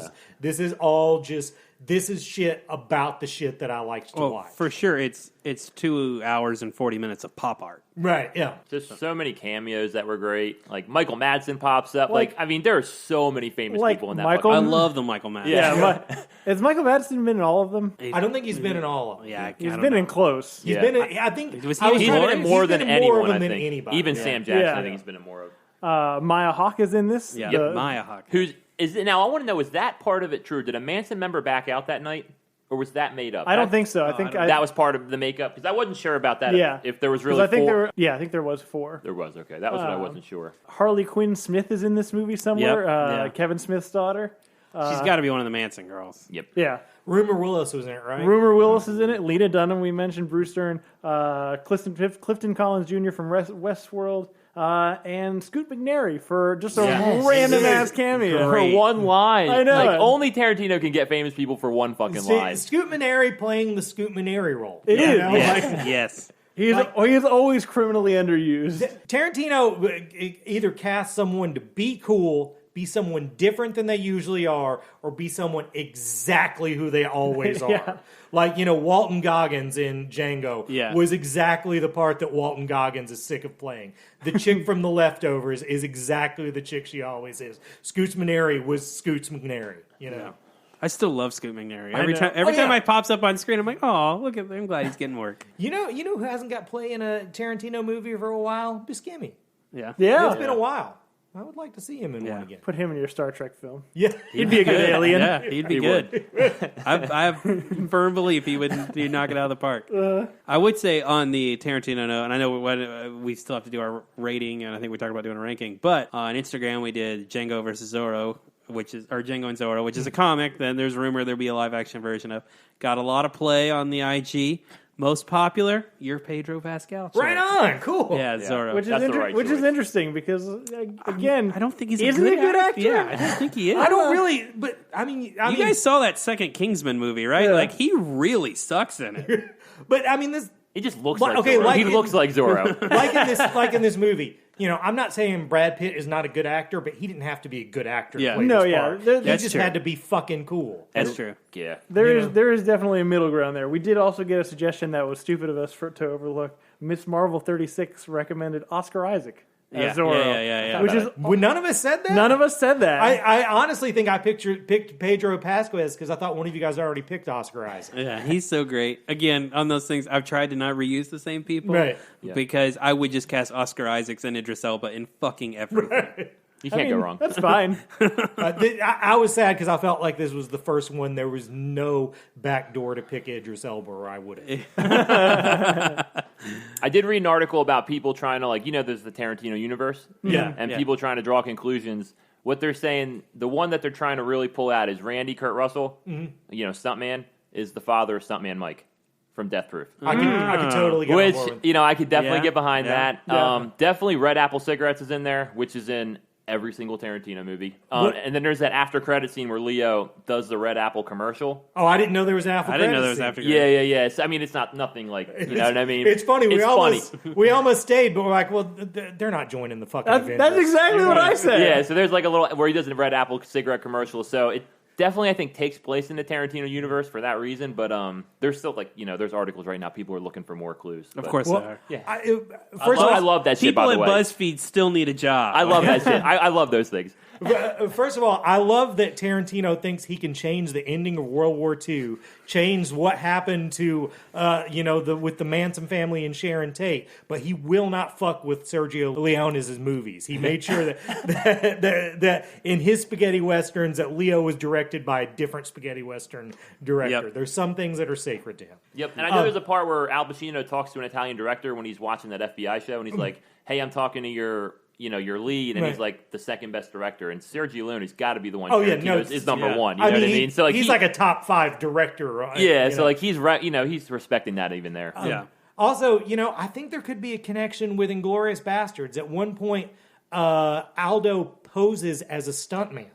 is all just... This is shit about the shit that I liked to watch. For sure, it's 2 hours and 40 minutes of pop art. Right, yeah. Just so many cameos that were great. Like Michael Madsen pops up. Like- I mean, there are so many famous Like people in that. Michael- I fucking- love the Michael Madsen. Yeah, has Michael Madsen been in all of them? I don't think he's been in all of them. Yeah, He's don't been know. in close. He's Yeah. been in, I think... Was he I in was He's trying been to- in more he's than been in more of anyone, them I than think. anybody. Even Sam Jackson, Yeah. I think he's been in more of. Maya Hawke is in this. Yeah, The- Maya Hawke. Now, I want to know, is that part of it true? Did a Manson member back out that night? Or was that made up? I don't think so. I think that was part of the makeup. Because I wasn't sure about that. Yeah. If there was 'cause really I think four. I think there was 4. There was, okay. That was what I wasn't sure. Harley Quinn Smith is in this movie somewhere. Yep, yeah. Kevin Smith's daughter. She's got to be one of the Manson girls. Yep. Yeah. Rumor Willis was in it, right? Rumor Willis is in it. Lena Dunham, we mentioned. Bruce Dern. Clifton Collins Jr. from Westworld. And Scoot McNairy for just a Yes. random ass cameo. For one line. I know. Like, only Tarantino can get famous people for one fucking line. Scoot McNairy playing the Scoot McNairy role. It is. know? Yes. Like, Yes. He's always criminally underused. Tarantino either casts someone to be cool, be someone different than they usually are, or be someone exactly who they always are. Yeah. Like, Walton Goggins in Django Yeah. was exactly the part that Walton Goggins is sick of playing. The chick from The Leftovers is exactly the chick she always is. Scoots McNairy was Scoots McNairy, Yeah. I still love Scoot McNairy. I Every know. time Oh, yeah. I pops up on screen, I'm like, oh, look at I'm glad he's getting work. You know who hasn't got play in a Tarantino movie for a while? Buscemi. Yeah. Yeah. It's been a while. I would like to see him in one again. Put him in your Star Trek film. Yeah. He'd be a good alien. Yeah, he'd be good. I have firm belief he'd knock it out of the park. I would say on the Tarantino note, and I know we still have to do our rating, and I think we talked about doing a ranking, but on Instagram we did Django versus Zorro, Django and Zorro, which is a comic. Then there's rumor there'll be a live action version of. Got a lot of play on the IG. Most popular, you're Pedro Pascal. Right on. Cool. Yeah, Zorro. Which is That's the right which is choice. interesting because again, I don't think he's isn't a he good a good actor? Yeah, I don't think he is. I don't really, but I mean, You guys saw that second Kingsman movie, right? Yeah. Like he really sucks in it. but I mean, this He just looks Like- like okay, Zorro. like He it- looks like Zorro. like in this movie. I'm not saying Brad Pitt is not a good actor, but he didn't have to be a good actor. Yeah. To play No, this yeah, part. there- He That's just true. had to be fucking cool. That's true. Yeah. there is definitely a middle ground there. We did also get a suggestion that was stupid of us to overlook. Miss Marvel 36 recommended Oscar Isaac as Yeah, Zorro, yeah. which is When none of us said that. none of us said that. I honestly think I picked Pedro Pascal because I thought one of you guys already picked Oscar Isaac. Yeah, he's so great. Again, on those things, I've tried to not reuse the same people, Right. Yeah. Because I would just cast Oscar Isaacs and Idris Elba in fucking everything. You I can't mean, go wrong. That's fine. I was sad because I felt like this was the first one. There was no back door to pick Idris Elba, or I would have. I did read an article about people trying to, there's the Tarantino universe. Yeah. And Yeah. people trying to draw conclusions. What they're saying, the one that they're trying to really pull out is Randy Kurt Russell, stuntman, is the father of stuntman Mike from Death Proof. I could totally get on Which, board with. I could definitely Yeah, get behind yeah, that. yeah. Definitely Red Apple Cigarettes is in there, which is in every single Tarantino movie. What- And then there's that after credit scene where Leo does the Red Apple commercial. Oh, I didn't know there was an Apple. I didn't know there was credits after. scene. Yeah. I mean, it's not nothing like, you know what I mean? It's funny. It's We almost stayed, but we're like, well, they're not joining the fucking. That's Avengers. exactly what I said. Yeah, so there's like a little where he does a Red Apple cigarette commercial. So it definitely, I think, takes place in the Tarantino universe for that reason. But there's still there's articles right now. People are looking for more clues. Of But course Well, they are. Yeah. First of all, I love that shit, People by at the way. BuzzFeed still need a job. I love that shit. I love those things. First of all, I love that Tarantino thinks he can change the ending of World War II, change what happened to, with the Manson family and Sharon Tate, but he will not fuck with Sergio Leone's movies. He made sure that in his spaghetti westerns that Leo was directed by a different spaghetti western director. Yep. There's some things that are sacred to him. Yep. And I know there's a part where Al Pacino talks to an Italian director when he's watching that FBI show, and he's like, "Hey, I'm talking to your lead," and he's Right. like the second best director, and Sergio Leone's got to be the one. Oh, yeah, Tarantino no, is number yeah. one. You know what I mean? So he's like a top 5 director. yeah. you So know. like he's right. He's respecting that even there. Yeah. Also, I think there could be a connection with Inglourious Bastards. At one point, Aldo poses as a stuntman.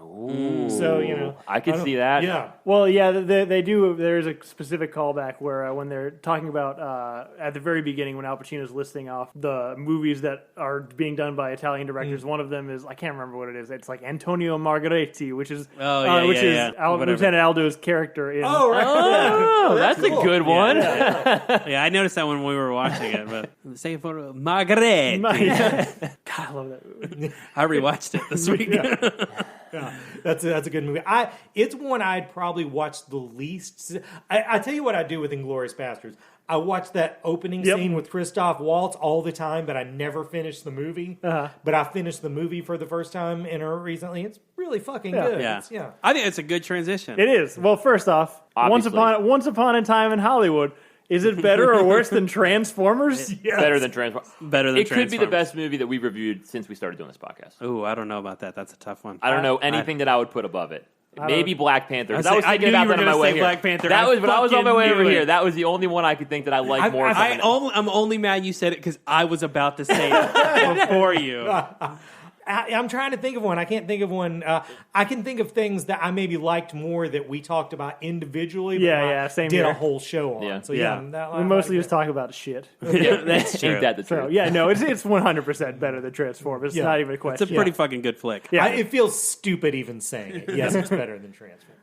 Ooh. So, you know, I could don't- see that. Yeah. Well, yeah, they do. There's a specific callback where when they're talking about at the very beginning when Al Pacino's listing off the movies that are being done by Italian directors. One of them is I can't remember what it is. It's like Antonio Margheriti, which is Lieutenant Aldo's character in. Oh, right. Oh, that's cool. a good one. Yeah, I noticed that when we were watching it. But say for Margaret. God, I love that movie. I rewatched it this week. Yeah, that's a good movie. It's one I'd probably watch the least. I tell you what I do with Inglourious Basterds. I watch that opening scene with Christoph Waltz all the time, but I never finish the movie. But I finished the movie for the first time recently. It's really fucking good. Yeah. I think it's a good transition. It is. Well, first off, once upon a time in Hollywood. Is it better or worse than Transformers? Yes. Better than Transformers. It could be the best movie that we've reviewed since we started doing this podcast. Ooh, I don't know about that. That's a tough one. I don't know anything that I would put above it. Maybe Black Panther. I was thinking about that on my way here. Black Panther. That was when I was on my way over knew it. here. That was the only one I could think that I liked more. I'm only mad you said it because I was about to say it before you. I'm trying to think of one. I can't think of one. I can think of things that I maybe liked more that we talked about individually. But same did here. a whole show on. Yeah. So We mostly just talk about shit. Yeah, that's true. Ain't that the truth? So yeah, no, it's 100% better than Transformers. It's not even a question. It's a pretty fucking good flick. Yeah. it feels stupid even saying it. Yes, it's better than Transformers.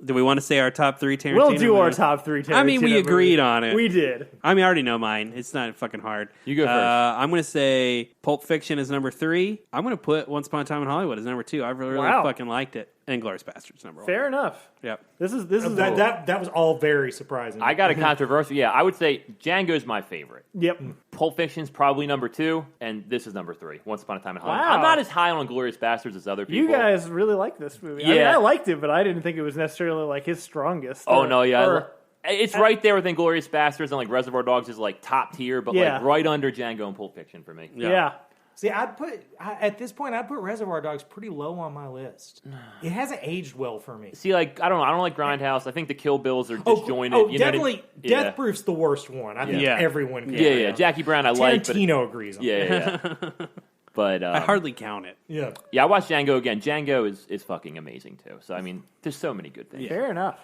Do we want to say our top 3 Tarantino We'll do our movies? top 3 Tarantino I mean, we agreed movies. on it. We did. I mean, I already know mine. It's not fucking hard. You go first. I'm going to say Pulp Fiction is number 3. I'm going to put Once Upon a Time in Hollywood as number 2. I really fucking liked it. And Inglourious Basterds number 1. Fair enough. Yep. This is That was all very surprising. I got a controversial. Yeah, I would say Django's my favorite. Yep. Pulp Fiction's probably number 2, and this is number 3. Once Upon a Time in Hollywood. Wow. I'm not as high on Inglourious Basterds as other people. You guys really like this movie. I Yeah. mean, I liked it, but I didn't think it was necessarily like his strongest. Oh no, yeah. It's right there with Inglourious Basterds, and like Reservoir Dogs is like top tier, but like right under Django and Pulp Fiction for me. Yeah. See, at this point, I'd put Reservoir Dogs pretty low on my list. It hasn't aged well for me. See, like I don't know. I don't like Grindhouse. I think the Kill Bills are disjointed. Oh, definitely. Death Proof's the worst one. I think everyone can. Yeah. Jackie Brown, I like. Tarantino agrees on that. Yeah. But I hardly count it. Yeah. Yeah, I watched Django again. Django is fucking amazing too. So I mean, there's so many good things. Fair enough.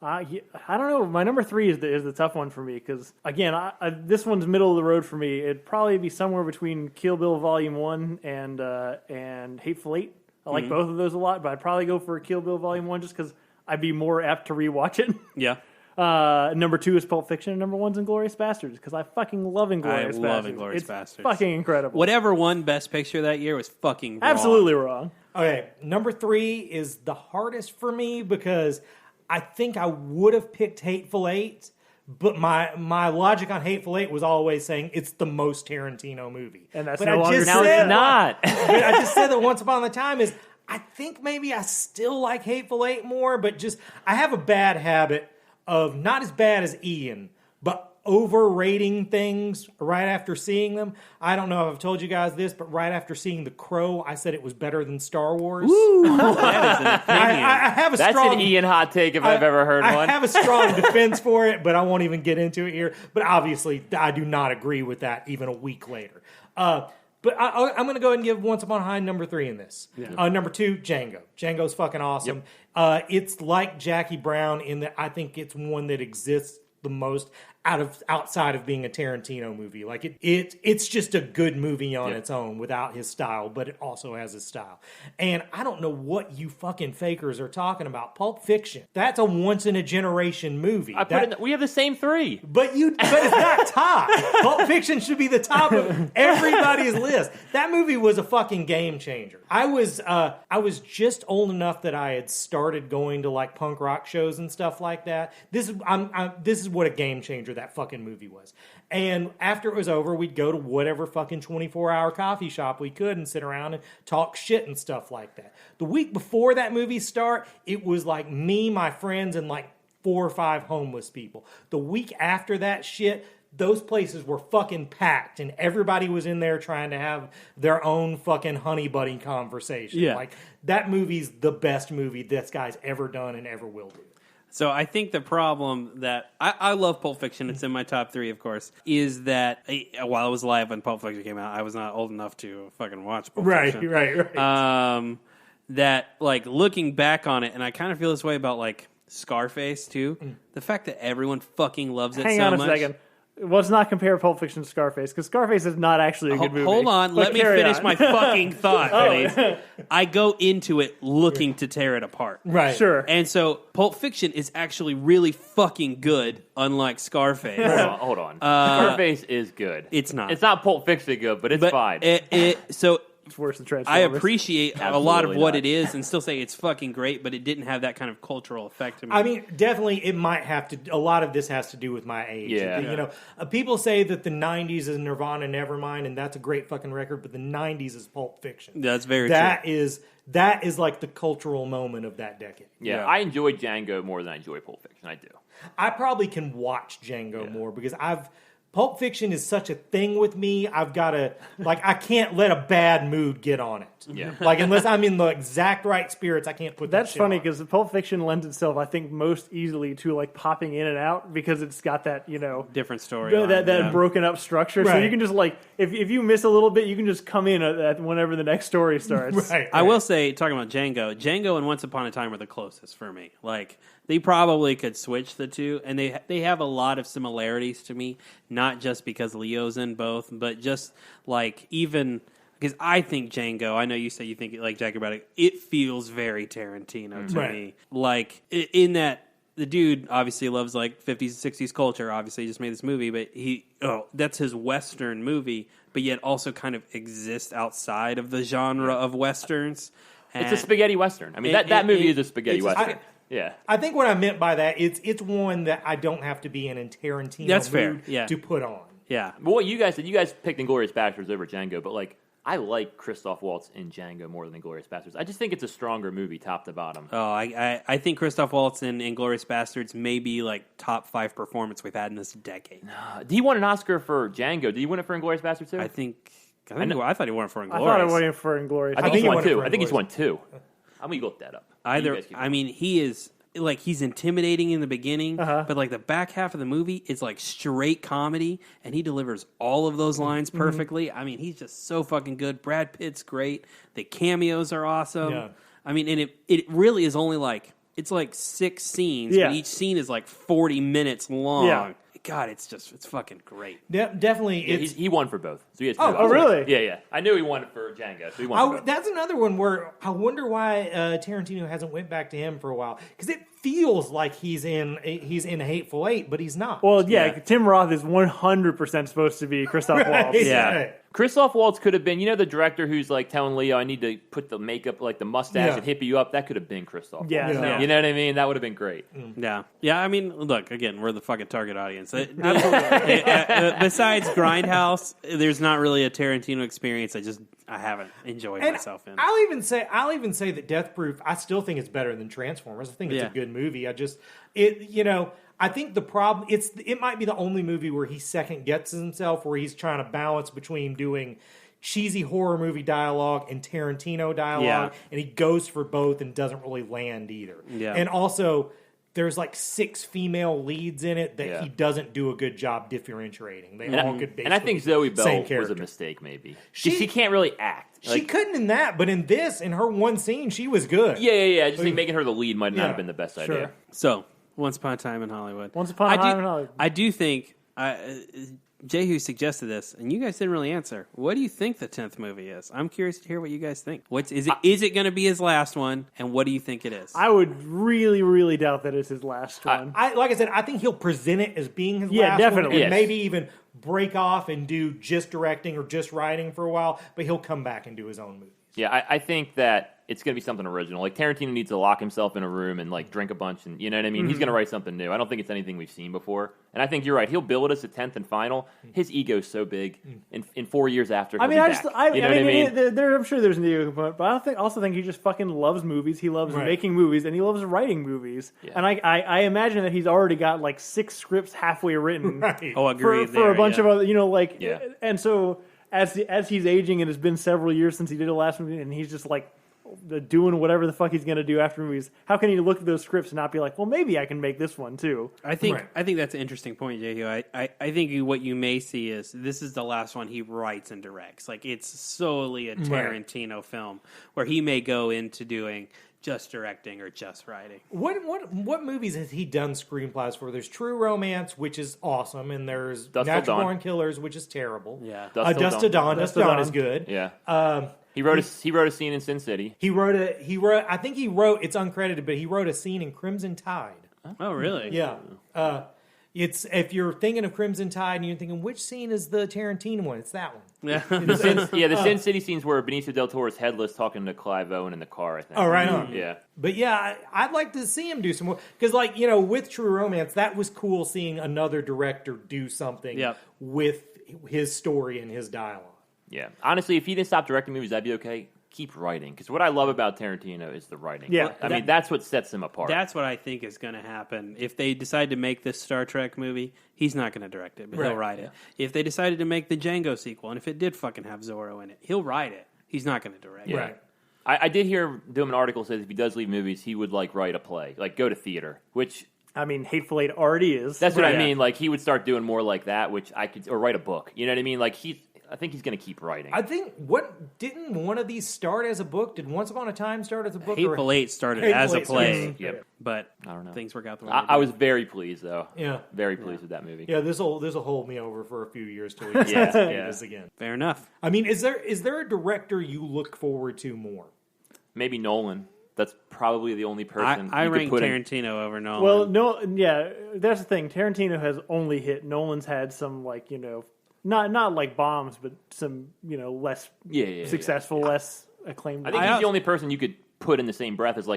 I don't know. My number 3 is the tough one for me because again, this one's middle of the road for me. It'd probably be somewhere between Kill Bill Volume 1 and Hateful Eight. I like both of those a lot, but I'd probably go for Kill Bill Volume 1 just because I'd be more apt to rewatch it. Yeah. Number 2 is Pulp Fiction, and number 1's Inglourious Basterds because I fucking love Inglourious Basterds. I love Inglourious Basterds. It's fucking incredible. Whatever won Best Picture that year was fucking wrong. Absolutely wrong. Okay, number 3 is the hardest for me because I think I would have picked Hateful Eight, but my logic on Hateful Eight was always saying it's the most Tarantino movie. And that's but no longer Now it's not. But I just said that Once Upon a Time is, I think maybe I still like Hateful Eight more, but just, I have a bad habit of not as bad as Ian, but overrating things right after seeing them. I don't know if I've told you guys this, but right after seeing The Crow, I said it was better than Star Wars. That is an opinion. I have a That's strong... an Ian hot take if I've ever heard one. I have a strong defense for it, but I won't even get into it here. But obviously, I do not agree with that even a week later. But I'm going to go ahead and give Once Upon a Time number 3 in this. Yeah. Number 2, Django. Django's fucking awesome. Yep. It's like Jackie Brown in that I think it's one that exists the most outside of being a Tarantino movie. Like it's just a good movie on its own without his style, but it also has his style. And I don't know what you fucking fakers are talking about. Pulp Fiction. That's a once in a generation movie. We have the same 3. But it's not top. Pulp Fiction should be the top of everybody's list. That movie was a fucking game changer. I was just old enough that I had started going to like punk rock shows and stuff like that. This is what a game changer that fucking movie was. And after it was over, we'd go to whatever fucking 24-hour coffee shop we could and sit around and talk shit and stuff like that. The week before that movie start, it was like me, my friends, and like 4 or 5 homeless people. The week after that shit, those places were fucking packed and everybody was in there trying to have their own fucking honey buddy conversation. Yeah. Like, that movie's the best movie this guy's ever done and ever will do. So I think the problem that I love Pulp Fiction, it's in my top 3, of course, is that while I was alive when Pulp Fiction came out, I was not old enough to fucking watch Pulp Fiction. Right. that, like, looking back on it, and I kind of feel this way about, like, Scarface, too. The fact that everyone fucking loves it so much. Hang on a second. Let's not compare Pulp Fiction to Scarface, because Scarface is not actually a good movie. Hold on, But let me carry finish on. my fucking thought, please. I go into it looking to tear it apart. Right. Sure. And so Pulp Fiction is actually really fucking good, unlike Scarface. Hold on. Scarface is good. It's not. It's not Pulp Fiction good, but it's fine. So It's worse than I Transformers. appreciate a lot of Absolutely what not. it is and still say it's fucking great, but it didn't have that kind of cultural effect to me. I mean, definitely, it might have to. A lot of this has to do with my age. Yeah. You know, people say that the '90s is Nirvana, Nevermind, and that's a great fucking record. But the '90s is Pulp Fiction. That's very That true. that is like the cultural moment of that decade. yeah, I enjoy Django more than I enjoy Pulp Fiction. I do. I probably can watch Django more because Pulp Fiction is such a thing with me. I've got to, like, I can't let a bad mood get on it. Yeah. Like, unless I'm in the exact right spirits, I can't put that That's shit funny on. because Pulp Fiction lends itself, I think, most easily to like popping in and out because it's got that, Different story. that broken up structure. So Right. you can just like, if you miss a little bit, you can just come in at whenever the next story starts. Right. I will say, talking about Django and Once Upon a Time are the closest for me. Like, they probably could switch the two, and they have a lot of similarities to me, not just because Leo's in both, but just, like, even... Because I think Django, I know you say you think like Jackie Braddock, it feels very Tarantino to Right. me. Like, in that... The dude obviously loves like 50s, 60s culture. Obviously, he just made this movie, but that's his Western movie, but yet also kind of exists outside of the genre of Westerns. It's a spaghetti Western. I mean, that movie is a spaghetti it's- Western. Yeah. I think what I meant by that, it's one that I don't have to be in Tarantino That's fair, mood yeah. to put on. Yeah. But what you guys said, you guys picked Inglourious Basterds over Django, but like, I like Christoph Waltz in Django more than Inglourious Basterds. I just think it's a stronger movie, top to bottom. Oh, I think Christoph Waltz in Inglourious Bastards may be like top 5 performance we've had in this decade. He won an Oscar for Django. Did he win it for Inglourious Basterds too? I thought he won it for Inglourious. I thought it went for Inglourious. I think he he's won won it two. for I think he's Inglourious. won two. I'm gonna look that up. You Either, guys keep I mean, he is like he's intimidating in the beginning, but like the back half of the movie is like straight comedy, and he delivers all of those lines perfectly. I mean, he's just so fucking good. Brad Pitt's great. The cameos are awesome. Yeah. I mean, and it really is only like it's like 6 scenes, Yeah. but each scene is like 40 minutes long. Yeah. God, it's fucking great. Definitely, Yeah, it's he won for both. So he has two Oh, Oscars. really? Yeah. I knew he won it for Django. So he won for both. that's another one where I wonder why Tarantino hasn't went back to him for a while because it feels like he's in Hateful Eight, but he's not. Well, yeah, Tim Roth is 100% supposed to be Christoph Waltz. Yeah. Right. Christoph Waltz could have been, the director who's like telling Leo, I need to put the makeup, like the mustache Yeah. and hippie you up. That could have been Christoph Yeah, Waltz. no. You know what I mean? That would have been great. Yeah. I mean, look, again, we're the fucking target audience. Besides Grindhouse, there's not really a Tarantino experience I haven't enjoyed And myself in. I'll even say that Death Proof, I still think it's better than Transformers. I think it's Yeah. a good movie. I think the problem it might be the only movie where he second guesses himself, where he's trying to balance between doing cheesy horror movie dialogue and Tarantino dialogue, and he goes for both and doesn't really land either. Yeah. And also, there's like 6 female leads in it that Yeah. he doesn't do a good job differentiating. They all could basically And I think Zoe Bell same was character. a mistake, maybe. She- She can't really act. She couldn't in that, but in her one scene, she was good. Yeah. I just think making her the lead might not have been the best Sure. idea. So, Once Upon a Time in Hollywood. Once Upon a Time in Hollywood. I do think Jehu suggested this, and you guys didn't really answer. What do you think the 10th movie is? I'm curious to hear what you guys think. Is it going to be his last one, and what do you think it is? I would really, really doubt that it's his last one. Like I said, I think he'll present it as being his Yeah, last definitely. one, and Yes. maybe even break off and do just directing or just writing for a while, but he'll come back and do his own movie. Yeah, I think that it's going to be something original. Like, Tarantino needs to lock himself in a room and, like, drink a bunch, and you know what I mean? He's going to write something new. I don't think it's anything we've seen before. And I think you're right. He'll bill it as a 10th and final. His ego's so big. In 4 years after, he'll I mean, be I back. just, I, You know I what I mean, mean? I'm sure there's an ego component, but I also think he just fucking loves movies. He loves Right. making movies, and he loves writing movies. Yeah. And I imagine that he's already got like 6 scripts halfway written Right. Oh, agreed. for a bunch of other, Yeah. and so as he's aging, and it's been several years since he did the last movie, and he's just like doing whatever the fuck he's going to do after movies, how can he look at those scripts and not be like, well, maybe I can make this one too? I think that's an interesting point, Jehu. I think what you may see is this is the last one he writes and directs. Like, it's solely a Tarantino film where he may go into doing just directing or just writing. What movies has he done screenplays for? There's True Romance, which is awesome, and there's Dust Till Natural Dawn. Born Killers, which is terrible. Yeah. Dust to Dawn. Dust to Dawn is good. Yeah. He wrote a scene in Sin City. He wrote. I think he wrote. It's uncredited, but he wrote a scene in Crimson Tide. Oh, really? Yeah. It's if you're thinking of Crimson Tide and you're thinking which scene is the Tarantino one, it's that one. Yeah. The Sin City scenes where Benicio del Toro is headless talking to Clive Owen in the car, I think. Oh, right on. Yeah. But yeah, I'd like to see him do some more. Because, with True Romance, that was cool seeing another director do something with his story and his dialogue. Yeah. Honestly, if he didn't stop directing movies, that'd be okay. Keep writing. Because what I love about Tarantino is the writing. Yeah. I mean, that's what sets him apart. That's what I think is going to happen. If they decide to make this Star Trek movie, he's not going to direct it, but he'll write it. If they decided to make the Django sequel, and if it did fucking have Zorro in it, he'll write it. He's not going to direct it. Right. I did hear him an article says if he does leave movies, he would write a play, go to theater, which... I mean, Hateful Eight already is. That's what I mean. He would start doing more like that, which I could... Or write a book. You know what I mean? I think he's going to keep writing. I think, didn't one of these start as a book? Did Once Upon a Time start as a book? Hateful Eight started as a play. Yep. But I don't know. Things work out the way I was very pleased, though. Yeah. Very pleased with that movie. Yeah, this'll hold me over for a few years till we can see this again. Fair enough. I mean, is there a director you look forward to more? Maybe Nolan. That's probably the only person I you rank could put in. Tarantino over Nolan. Well, that's the thing. Tarantino has only hit. Nolan's had some, not like bombs, but some, less successful, less acclaimed. I think he's the only person you could put in the same breath as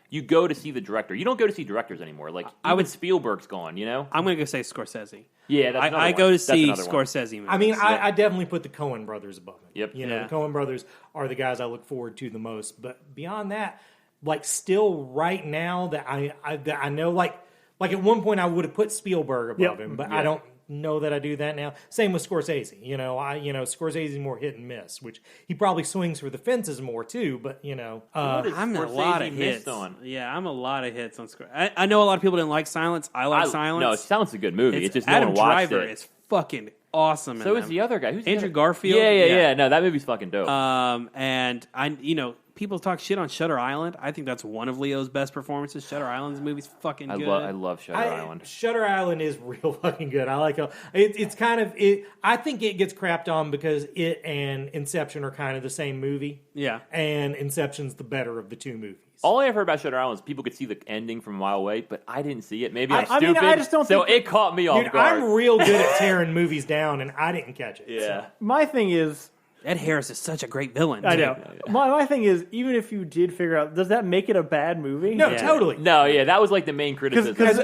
you go to see the director. You don't go to see directors anymore. Even Spielberg's gone, I'm going to go say Scorsese. Yeah, that's another I one. go to That's see another one. Scorsese movies. I mean, I definitely put the Coen brothers above it. Yep. The Coen brothers are the guys I look forward to the most. But beyond that, still right now that I know, at one point I would have put Spielberg above him, but I don't know that I do that now. Same with Scorsese. Scorsese's more hit and miss, which he probably swings for the fences more too. But I'm a lot of hits on. Yeah, I'm a lot of hits on Scorsese. I know a lot of people didn't like Silence. I like Silence. No, Silence is a good movie. It's just no Adam one watched Driver it. is fucking awesome. So is the other guy. Who's Andrew the other? Garfield. Yeah. No, that movie's fucking dope. And people talk shit on Shutter Island. I think that's one of Leo's best performances. Shutter Island's movie's fucking good. I love Shutter Island. Shutter Island is real fucking good. I like it. It's kind of it. I think it gets crapped on because it and Inception are kind of the same movie. Yeah, and Inception's the better of the two movies. All I ever heard about Shutter Island is people could see the ending from a mile away, but I didn't see it. Maybe I'm stupid. I just don't so think it caught me off guard. I'm real good at tearing movies down, and I didn't catch it. Yeah. So. My thing is, Ed Harris is such a great villain. I know. My thing is, even if you did figure out, does that make it a bad movie? No, totally. No, that was the main criticism. Because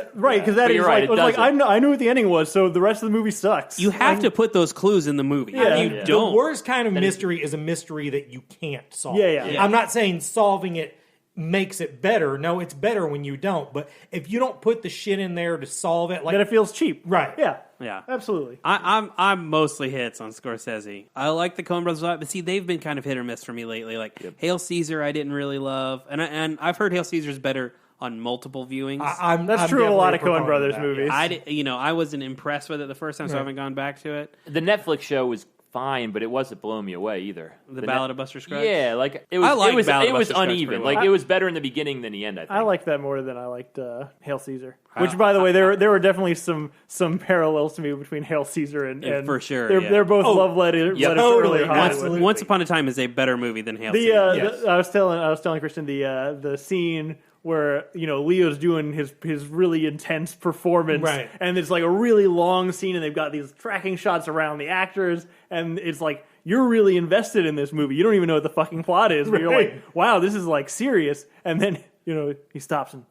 that is I knew what the ending was, so the rest of the movie sucks. You have to put those clues in the movie. Yeah. You don't. The worst kind of mystery is a mystery that you can't solve. Yeah. I'm not saying solving it makes it better. No, it's better when you don't. But if you don't put the shit in there to solve it, then it feels cheap. Right. Yeah, absolutely. I'm mostly hits on Scorsese. I like the Coen Brothers a lot, but see, they've been kind of hit or miss for me lately. Hail Caesar, I didn't really love, and I've heard Hail Caesar's better on multiple viewings. That's true of a lot of Coen Brothers movies. I wasn't impressed with it the first time, so I haven't gone back to it. The Netflix show was fine, but it wasn't blowing me away either. The Ballad of Buster Scruggs? Yeah, it was uneven. It was better in the beginning than the end, I think. I liked that more than I liked Hail Caesar. Which, by the way, there were definitely some parallels to me between Hail Caesar and for sure. They're both love letters. Totally. Once Upon a Time is a better movie than Hail Caesar. I was telling Christian the scene where Leo's doing his really intense performance, right. And it's a really long scene, and they've got these tracking shots around the actors, and it's you're really invested in this movie. You don't even know what the fucking plot is, but you're wow, this is serious. And then he stops and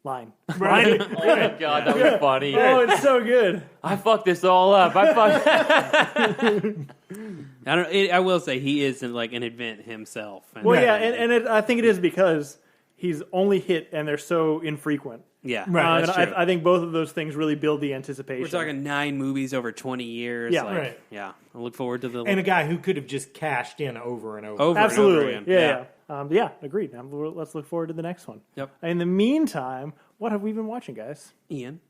line. Right. Oh my god, that was funny. Oh, it's so good. I fucked this all up. I will say he is an event himself. And I think it is because he's only hit and they're so infrequent. Yeah, right. I think both of those things really build the anticipation. We're talking 9 movies over 20 years. Yeah, right. Yeah, I look forward to and a guy who could have just cashed in over and over. Absolutely. And over again. Yeah. Yeah, agreed. Let's look forward to the next one. Yep. In the meantime, what have we been watching, guys? Ian.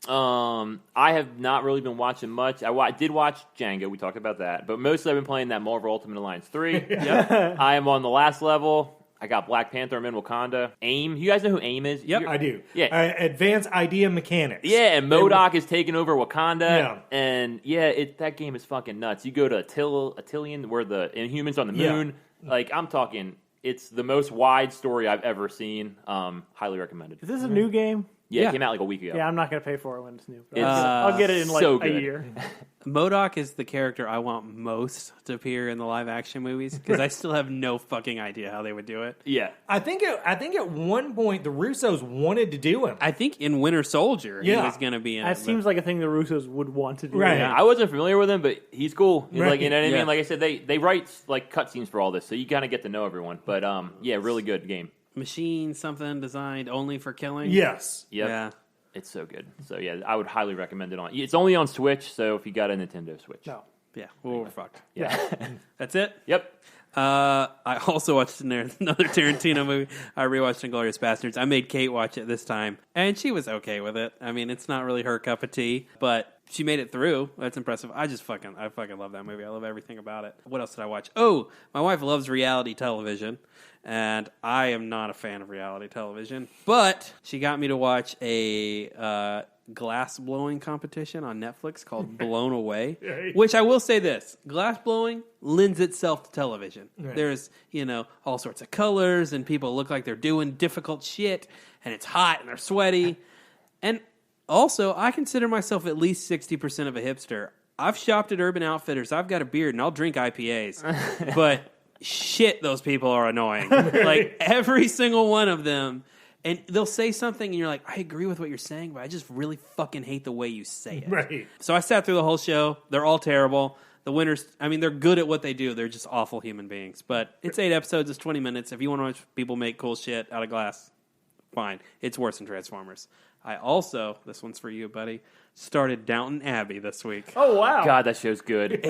I have not really been watching much. I did watch Django. We talked about that. But mostly I've been playing that Marvel Ultimate Alliance 3. Yep. I am on the last level. I got Black Panther. I'm in Wakanda. AIM. You guys know who AIM is? Yep. I do. Yeah. Advanced Idea Mechanics. Yeah, and MODOK is taking over Wakanda. Yeah. And that game is fucking nuts. You go to Attilan, where the Inhumans on the moon. Like, I'm talking, it's the most wide story I've ever seen. Highly recommended. Is this a new game? Yeah, it came out like a week ago. Yeah, I'm not going to pay for it when it's new. But It's I'll get it in like so a good. year. MODOK is the character I want most to appear in the live action movies because I still have no fucking idea how they would do it. Yeah. I think at one point the Russos wanted to do him. I think in Winter Soldier he Yeah. was going to be in That it. seems like a thing the Russos would want to do. Right. Yeah, I wasn't familiar with him, but he's cool. He's Right. like, you know what I Yeah. mean? Like I said, they write like cutscenes for all this, so you kind of get to know everyone. But yeah, really good game. Machine something designed only for killing. Yes. Yep. Yeah. It's so good. So yeah, I would highly recommend it on. It's only on Switch, so if you got a Nintendo Switch. No. Yeah. Well, we're fucked. Yeah. That's it. Yep. I also watched another Tarantino movie. I rewatched Inglourious Bastards. I made Kate watch it this time, and she was okay with it. I mean, it's not really her cup of tea, but she made it through. That's impressive. I fucking love that movie. I love everything about it. What else did I watch? Oh, my wife loves reality television, and I am not a fan of reality television, but she got me to watch a glass blowing competition on Netflix called Blown Away, which I will say this: glass blowing lends itself to television. Right. There's, all sorts of colors and people look like they're doing difficult shit and it's hot and they're sweaty. And also, I consider myself at least 60% of a hipster. I've shopped at Urban Outfitters. I've got a beard and I'll drink IPAs, but shit, those people are annoying. Like every single one of them. And they'll say something, and you're like, I agree with what you're saying, but I just really fucking hate the way you say it. Right. So I sat through the whole show. They're all terrible. The winners, they're good at what they do. They're just awful human beings. But it's 8 episodes. It's 20 minutes. If you want to watch people make cool shit out of glass, fine. It's worse than Transformers. I also, this one's for you, buddy, started Downton Abbey this week. Oh, wow. God, that show's good.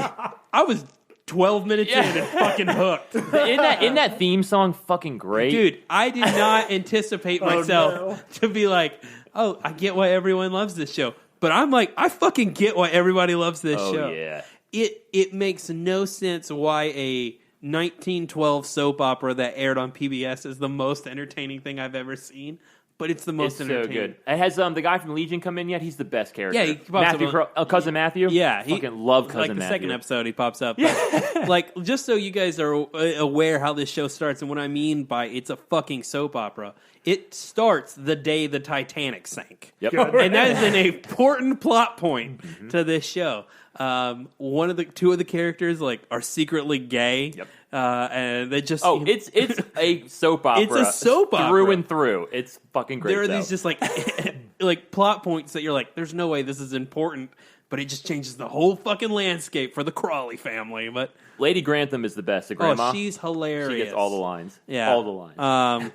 I was 12 minutes in and fucking hooked. Isn't that theme song fucking great? Dude, I did not anticipate myself to be like, oh, I get why everyone loves this show. But I'm like, I fucking get why everybody loves this show. Yeah. It makes no sense why a 1912 soap opera that aired on PBS is the most entertaining thing I've ever seen. But it's the most It's so entertaining. good. It has the guy from Legion come in yet. He's the best character. Yeah, he pops Matthew up Cousin Matthew. Yeah, fucking love Cousin like the Matthew. second episode he pops up. But, like, just so you guys are aware how this show starts and what I mean by it's a fucking soap opera. It starts the day the Titanic sank. Yep. And that is an important plot point to this show. Two of the characters are secretly gay. Yep. And they just it's a soap opera. It's a soap opera. Through and through. It's fucking great. there are though. these just like plot points that you're like, there's no way this is important, but it just changes the whole fucking landscape for the Crawley family. But Lady Grantham is the best. Grandma. she's hilarious. She gets all the lines. Yeah, all the lines.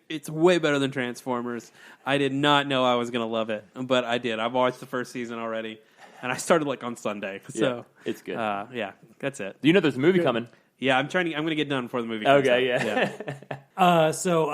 It's way better than Transformers. I did not know I was gonna love it, but I did. I've watched the first season already, and I started on Sunday. So Yeah, it's good. yeah, that's it. Do you know there's a movie coming? Yeah, I'm gonna get done before the movie comes Okay, out. yeah. So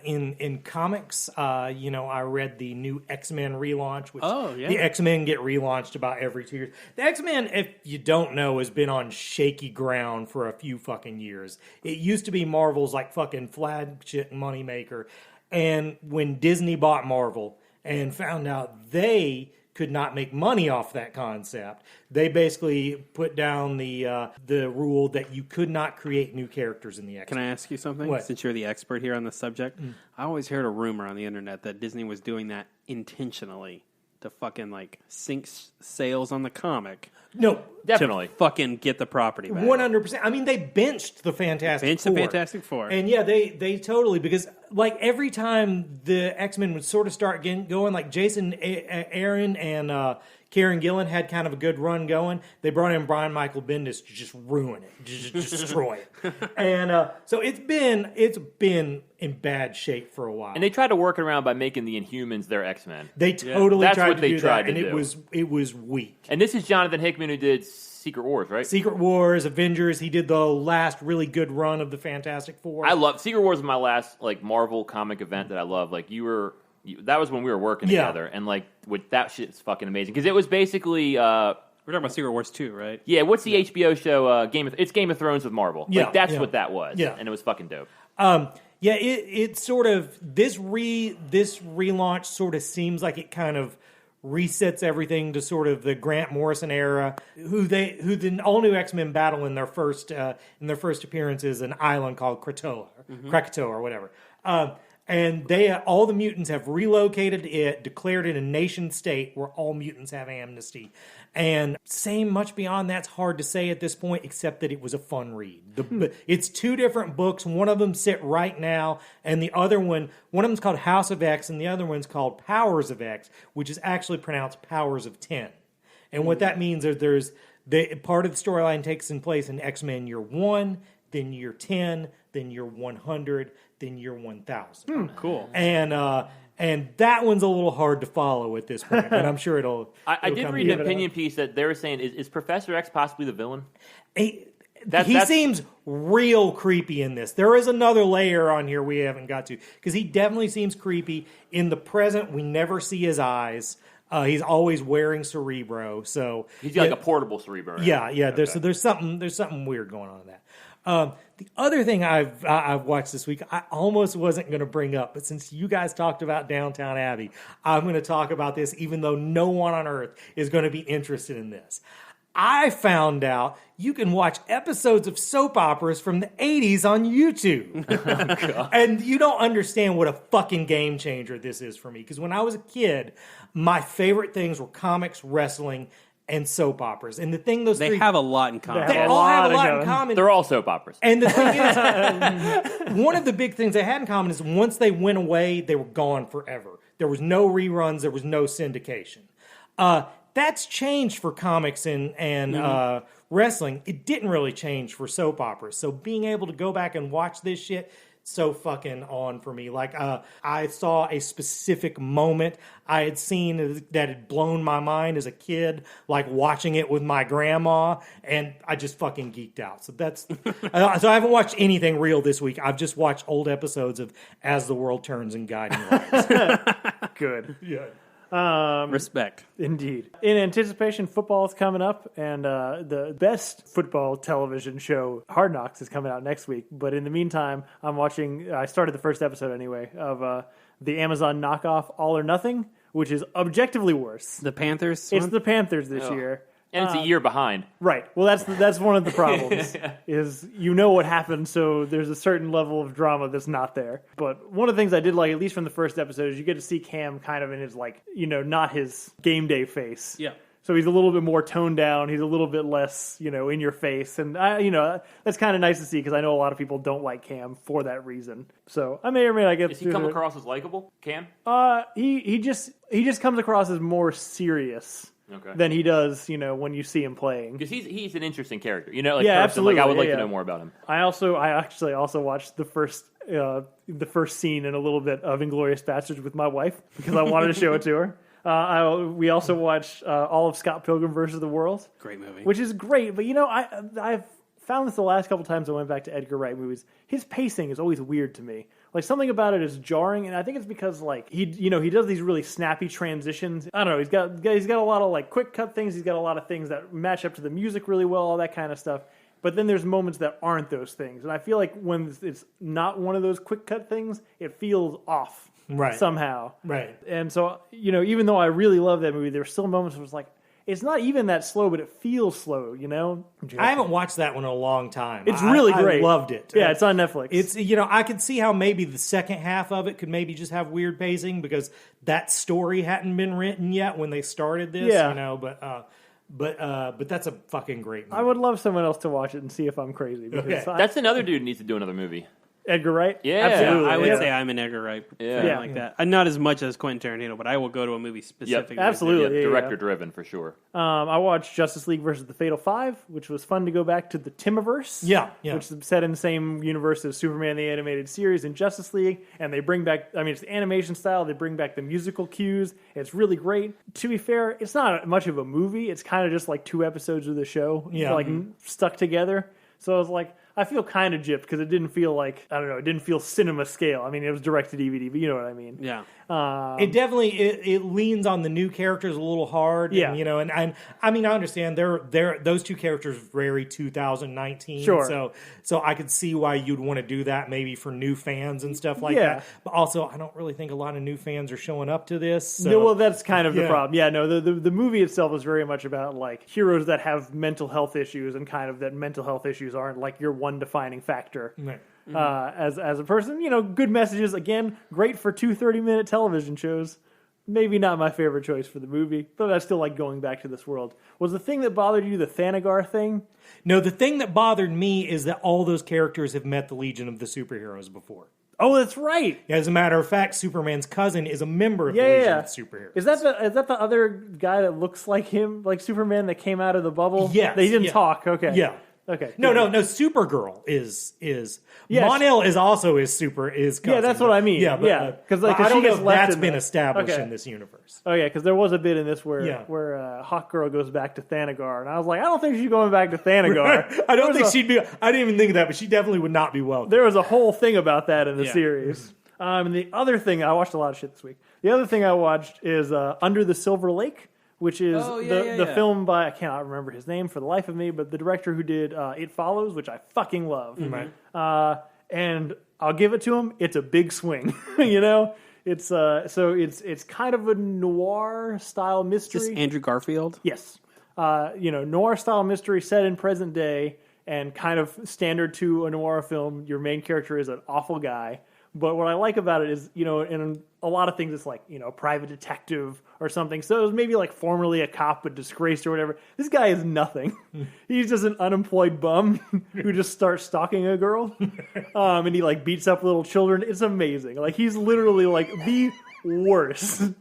in comics, I read the new X-Men relaunch. Which the X-Men get relaunched about every 2 years. The X-Men, if you don't know, has been on shaky ground for a few fucking years. It used to be Marvel's fucking flagship moneymaker, and when Disney bought Marvel and found out they could not make money off that concept, they basically put down the rule that you could not create new characters in the X-Men. Can I ask you something? What? Since you're the expert here on the subject, I always heard a rumor on the internet that Disney was doing that intentionally to fucking sink sales on the comic. No, Definitely. To fucking get the property back. 100%. I mean, they benched the Fantastic Four. The Fantastic Four. And yeah, they totally, because every time the X-Men would sort of start going, Jason Aaron and Kieran Gillen had kind of a good run going, they brought in Brian Michael Bendis to just ruin it, just destroy it. And so it's been in bad shape for a while. And they tried to work it around by making the Inhumans their X-Men. They totally That's tried what to they do tried that, to and do. it was weak. And this is Jonathan Hickman, who did Secret Wars, right? Secret Wars, Avengers. He did the last really good run of the Fantastic Four. I love Secret Wars. Was my last like Marvel comic event that I love. Like that was when we were working together, and like with that shit's fucking amazing because it was basically. We're talking about Secret Wars 2, right? Yeah, what's the HBO show? It's Game of Thrones with Marvel. Yeah, like, that's what that was. Yeah, and it was fucking dope. Yeah, it sort of this relaunch sort of seems like it kind of resets everything to sort of the Grant Morrison era, who the all new X-Men battle in their first appearance is an island called Krakatoa or whatever. And all the mutants have relocated it, declared it a nation state where all mutants have amnesty. And saying much beyond that's hard to say at this point, except that it was a fun read. It's two different books. One of them sit right now, and the other one of them's called House of X, and the other one's called Powers of X, which is actually pronounced Powers of 10. And what that means is part of the storyline takes in place in X-Men year 1, then year 10, then year 100, then year 1000. Cool. And that one's a little hard to follow at this point, but I'm sure it'll. I did read an opinion piece that they were saying is Professor X possibly the villain? He seems real creepy in this. There is another layer on here we haven't got to because he definitely seems creepy. In the present, we never see his eyes. He's always wearing Cerebro, so he's like a portable Cerebro. Right? Yeah. Okay. There's something weird going on in that. The other thing I've watched this week, I almost wasn't going to bring up, but since you guys talked about Downton Abbey, I'm going to talk about this, even though no one on earth is going to be interested in this. I found out you can watch episodes of soap operas from the 80s on YouTube. Oh, and you don't understand what a fucking game changer this is for me. Because when I was a kid, my favorite things were comics, wrestling, and soap operas. And the thing they have a lot in common. They all have a lot in common. They're all soap operas. And the thing is, one of the big things they had in common is once they went away, they were gone forever. There was no reruns. There was no syndication. That's changed for comics and wrestling. It didn't really change for soap operas. So being able to go back and watch this shit, so fucking on for me. Like, I saw a specific moment I had seen that had blown my mind as a kid, like watching it with my grandma, and I just fucking geeked out. So that's so I haven't watched anything real this week. I've just watched old episodes of As the World Turns and Guiding Lights. Good. Yeah. Respect. Indeed. In anticipation, football is coming up, and the best football television show, Hard Knocks, is coming out next week. But in the meantime, I started the first episode anyway, of the Amazon knockoff All or Nothing, which is objectively worse. The Panthers? It's the Panthers this year. And it's a year behind. Right. Well, that's one of the problems, is you know what happened, so there's a certain level of drama that's not there. But one of the things I did like, at least from the first episode, is you get to see Cam kind of in his, like, not his game day face. Yeah. So he's a little bit more toned down. He's a little bit less, in your face. And, that's kind of nice to see because I know a lot of people don't like Cam for that reason. So I may or may not get Does he come across as likable, Cam? He just comes across as more serious. Okay. Than he does, when you see him playing. Because he's an interesting character, absolutely. Like I would like to know more about him. I actually also watched the first scene in a little bit of Inglourious Bastards with my wife because I wanted to show it to her. We also watched all of Scott Pilgrim vs. the World. Great movie. Which is great, but I've found this the last couple times I went back to Edgar Wright movies. His pacing is always weird to me. Like, something about it is jarring, and I think it's because, like, he does these really snappy transitions. I don't know, he's got a lot of, like, quick cut things. He's got a lot of things that match up to the music really well, all that kind of stuff. But then there's moments that aren't those things. And I feel like when it's not one of those quick cut things, it feels off somehow. Right. And so, even though I really love that movie, there's still moments where it's like, it's not even that slow, but it feels slow, I haven't watched that one in a long time. It's really great. I loved it. Yeah, it's on Netflix. It's I could see how maybe the second half of it could maybe just have weird pacing because that story hadn't been written yet when they started this. Yeah. But that's a fucking great movie. I would love someone else to watch it and see if I'm crazy. Because That's another dude who needs to do another movie. Edgar Wright? Yeah. Absolutely. I would yeah. say I'm an Edgar Wright fan Yeah. like that. Not as much as Quentin Tarantino, but I will go to a movie specifically. Absolutely. Yeah, Director driven for sure. I watched Justice League versus the Fatal Five, which was fun to go back to the Timiverse. Yeah. Which is set in the same universe as Superman the Animated Series and Justice League. And they bring back, it's the animation style. They bring back the musical cues. It's really great. To be fair, it's not much of a movie. It's kind of just like 2 episodes of the show, stuck together. So I was like, I feel kind of gypped because it didn't feel like, I don't know, it didn't feel cinema scale. I mean, it was direct to DVD, but you know what I mean. Yeah. It definitely it leans on the new characters a little hard. Yeah. And, and I mean, I understand they're those 2 characters very 2019. Sure. So I could see why you'd want to do that maybe for new fans and stuff like Yeah. that. But also, I don't really think a lot of new fans are showing up to this. So. No, well, that's kind of the Yeah. problem. Yeah, no, the movie itself is very much about like heroes that have mental health issues and kind of that mental health issues aren't like your one defining factor. Right. As a person, good messages. Again, great for 2 30-minute television shows. Maybe not my favorite choice for the movie, but I still like going back to this world. Was the thing that bothered you the Thanagar thing? No, the thing that bothered me is that all those characters have met the Legion of the Superheroes before. Oh, that's right. As a matter of fact, Superman's cousin is a member of the Yeah, Legion yeah. of Superheroes. Is that the other guy that looks like him, like Superman that came out of the bubble? Yes, They didn't yeah. talk. Okay. Yeah. Okay. No, good. Supergirl is Yes. Mon-El is also his cousin. Yeah, that's what I mean. Yeah, but, Yeah, 'cause, like, I 'cause don't she know gets if left that's in been the- established Okay. in this universe. Oh yeah, because there was a bit in this where Yeah. Hawkgirl goes back to Thanagar, and I was like, I don't think she's going back to Thanagar. I don't think she'd. she'd be. I didn't even think of that, but she definitely would not be welcome. There was a whole thing about that in the Yeah. series. And the other thing, I watched a lot of shit this week. The other thing I watched is Under the Silver Lake, which is the film by, I cannot remember his name for the life of me, but the director who did It Follows, which I fucking love. Right. And I'll give it to him. It's a big swing, It's it's kind of a noir style mystery. Just Andrew Garfield. Yes. Noir style mystery set in present day and kind of standard to a noir film. Your main character is an awful guy. But what I like about it is, in a lot of things, it's like, a private detective or something. So it was maybe like formerly a cop but disgraced or whatever. This guy is nothing. He's just an unemployed bum who just starts stalking a girl. And he like beats up little children. It's amazing. Like he's literally like the worst.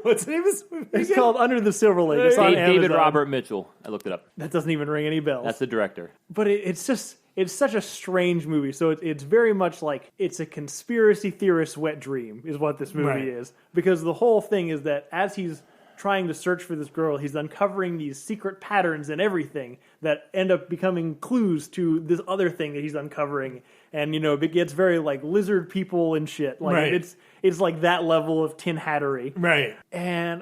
What's the name of this movie? It's called Under the Silver Lake. It's on David Amazon. Robert Mitchell. I looked it up. That doesn't even ring any bells. That's the director. But it's such a strange movie. So it's very much like it's a conspiracy theorist's wet dream is what this movie Right. is. Because the whole thing is that as he's trying to search for this girl, he's uncovering these secret patterns and everything that end up becoming clues to this other thing that he's uncovering. And, it gets very like lizard people and shit. Like Right. it's like that level of tin hattery. Right. And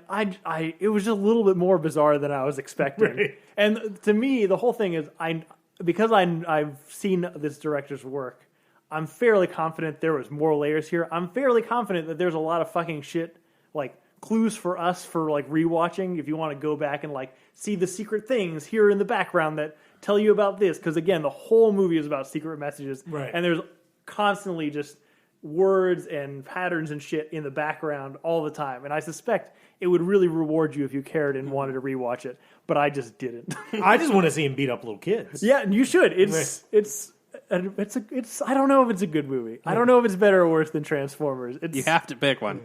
it was just a little bit more bizarre than I was expecting. Right. And to me, the whole thing is because I've seen this director's work, I'm fairly confident there was more layers here. I'm fairly confident that there's a lot of fucking shit, like clues for us for like rewatching. If you want to go back and like see the secret things here in the background that tell you about this, because again, the whole movie is about secret messages, Right. and there's constantly just words and patterns and shit in the background all the time. And I suspect it would really reward you if you cared and wanted to rewatch it, but I just didn't. I just want to see him beat up little kids. Yeah, and you should. It's I don't know if it's a good movie. I don't know if it's better or worse than Transformers. You have to pick one.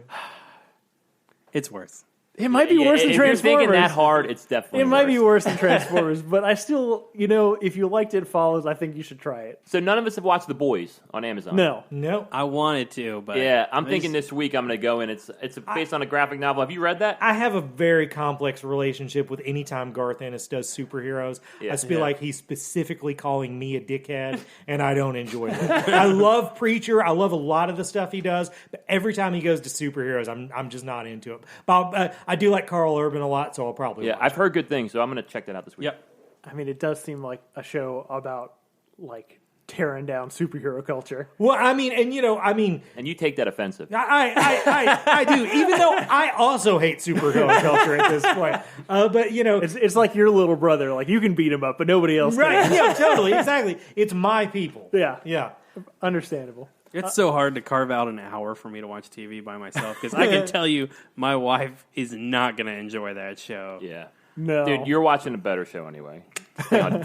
It's worse. It might be worse than If you're Transformers. thinking that hard, it's definitely It might be worse. worse than Transformers, but I still, if you liked It Follows, I think you should try it. So none of us have watched The Boys on Amazon. No. No. I wanted to, but Yeah, I'm thinking this week I'm going to go in. It's based on a graphic novel. Have you read that? I have a very complex relationship with any time Garth Ennis does superheroes. Yeah. I just feel like he's specifically calling me a dickhead, and I don't enjoy that. I love Preacher. I love a lot of the stuff he does, but every time he goes to superheroes, I'm just not into it. But I do like Carl Urban a lot, so I'll probably watch I've it. heard good things, so I'm going to check that out this week. Yep. I mean, it does seem like a show about, like, tearing down superhero culture. Well, and And you take that offensive. I do, even though I also hate superhero culture at this point. But It's like your little brother. Like, you can beat him up, but nobody else right? can. Yeah, totally, exactly. It's my people. Yeah. Yeah. Understandable. It's so hard to carve out an hour for me to watch TV by myself because I can tell you my wife is not going to enjoy that show. Yeah. No. Dude, you're watching a better show anyway.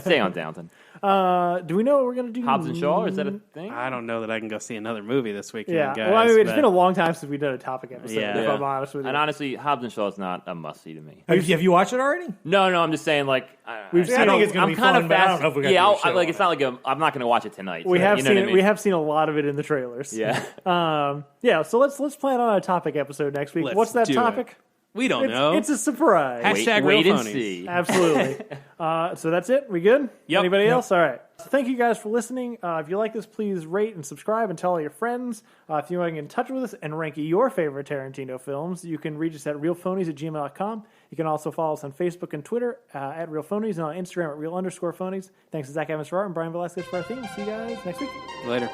Stay on Downton. Do we know what we're going to do? Hobbs and Shaw, is that a thing? I don't know that I can go see another movie this weekend, Yeah. guys. Well, I mean, it's but- been a long time since we've done a topic episode, Yeah. if I'm honest with you. And honestly, Hobbs and Shaw is not a must-see to me. Have you watched it already? No, I'm just saying, like... We've seen I think it. it's going to be kind fun, of but I fast. don't know if we got Yeah, to do a show like on it's it. not like I'm not going to watch it tonight. We have you know seen what I it. mean? We have seen a lot of it in the trailers. Yeah. Yeah. So let's plan on a topic episode next week. Let's What's that do topic? it. We don't know. It's a surprise. Hashtag wait real and phonies. see. Absolutely. So that's it. We good? Yep. Anybody Yep. else? All right. So thank you guys for listening. If you like this, please rate and subscribe and tell all your friends. If you want to get in touch with us and rank your favorite Tarantino films, you can reach us at realphonies@gmail.com. You can also follow us on Facebook and Twitter at realphonies and on Instagram at real_phonies. Thanks to Zach Evans for art and Brian Velasquez for our theme. See you guys next week. Later.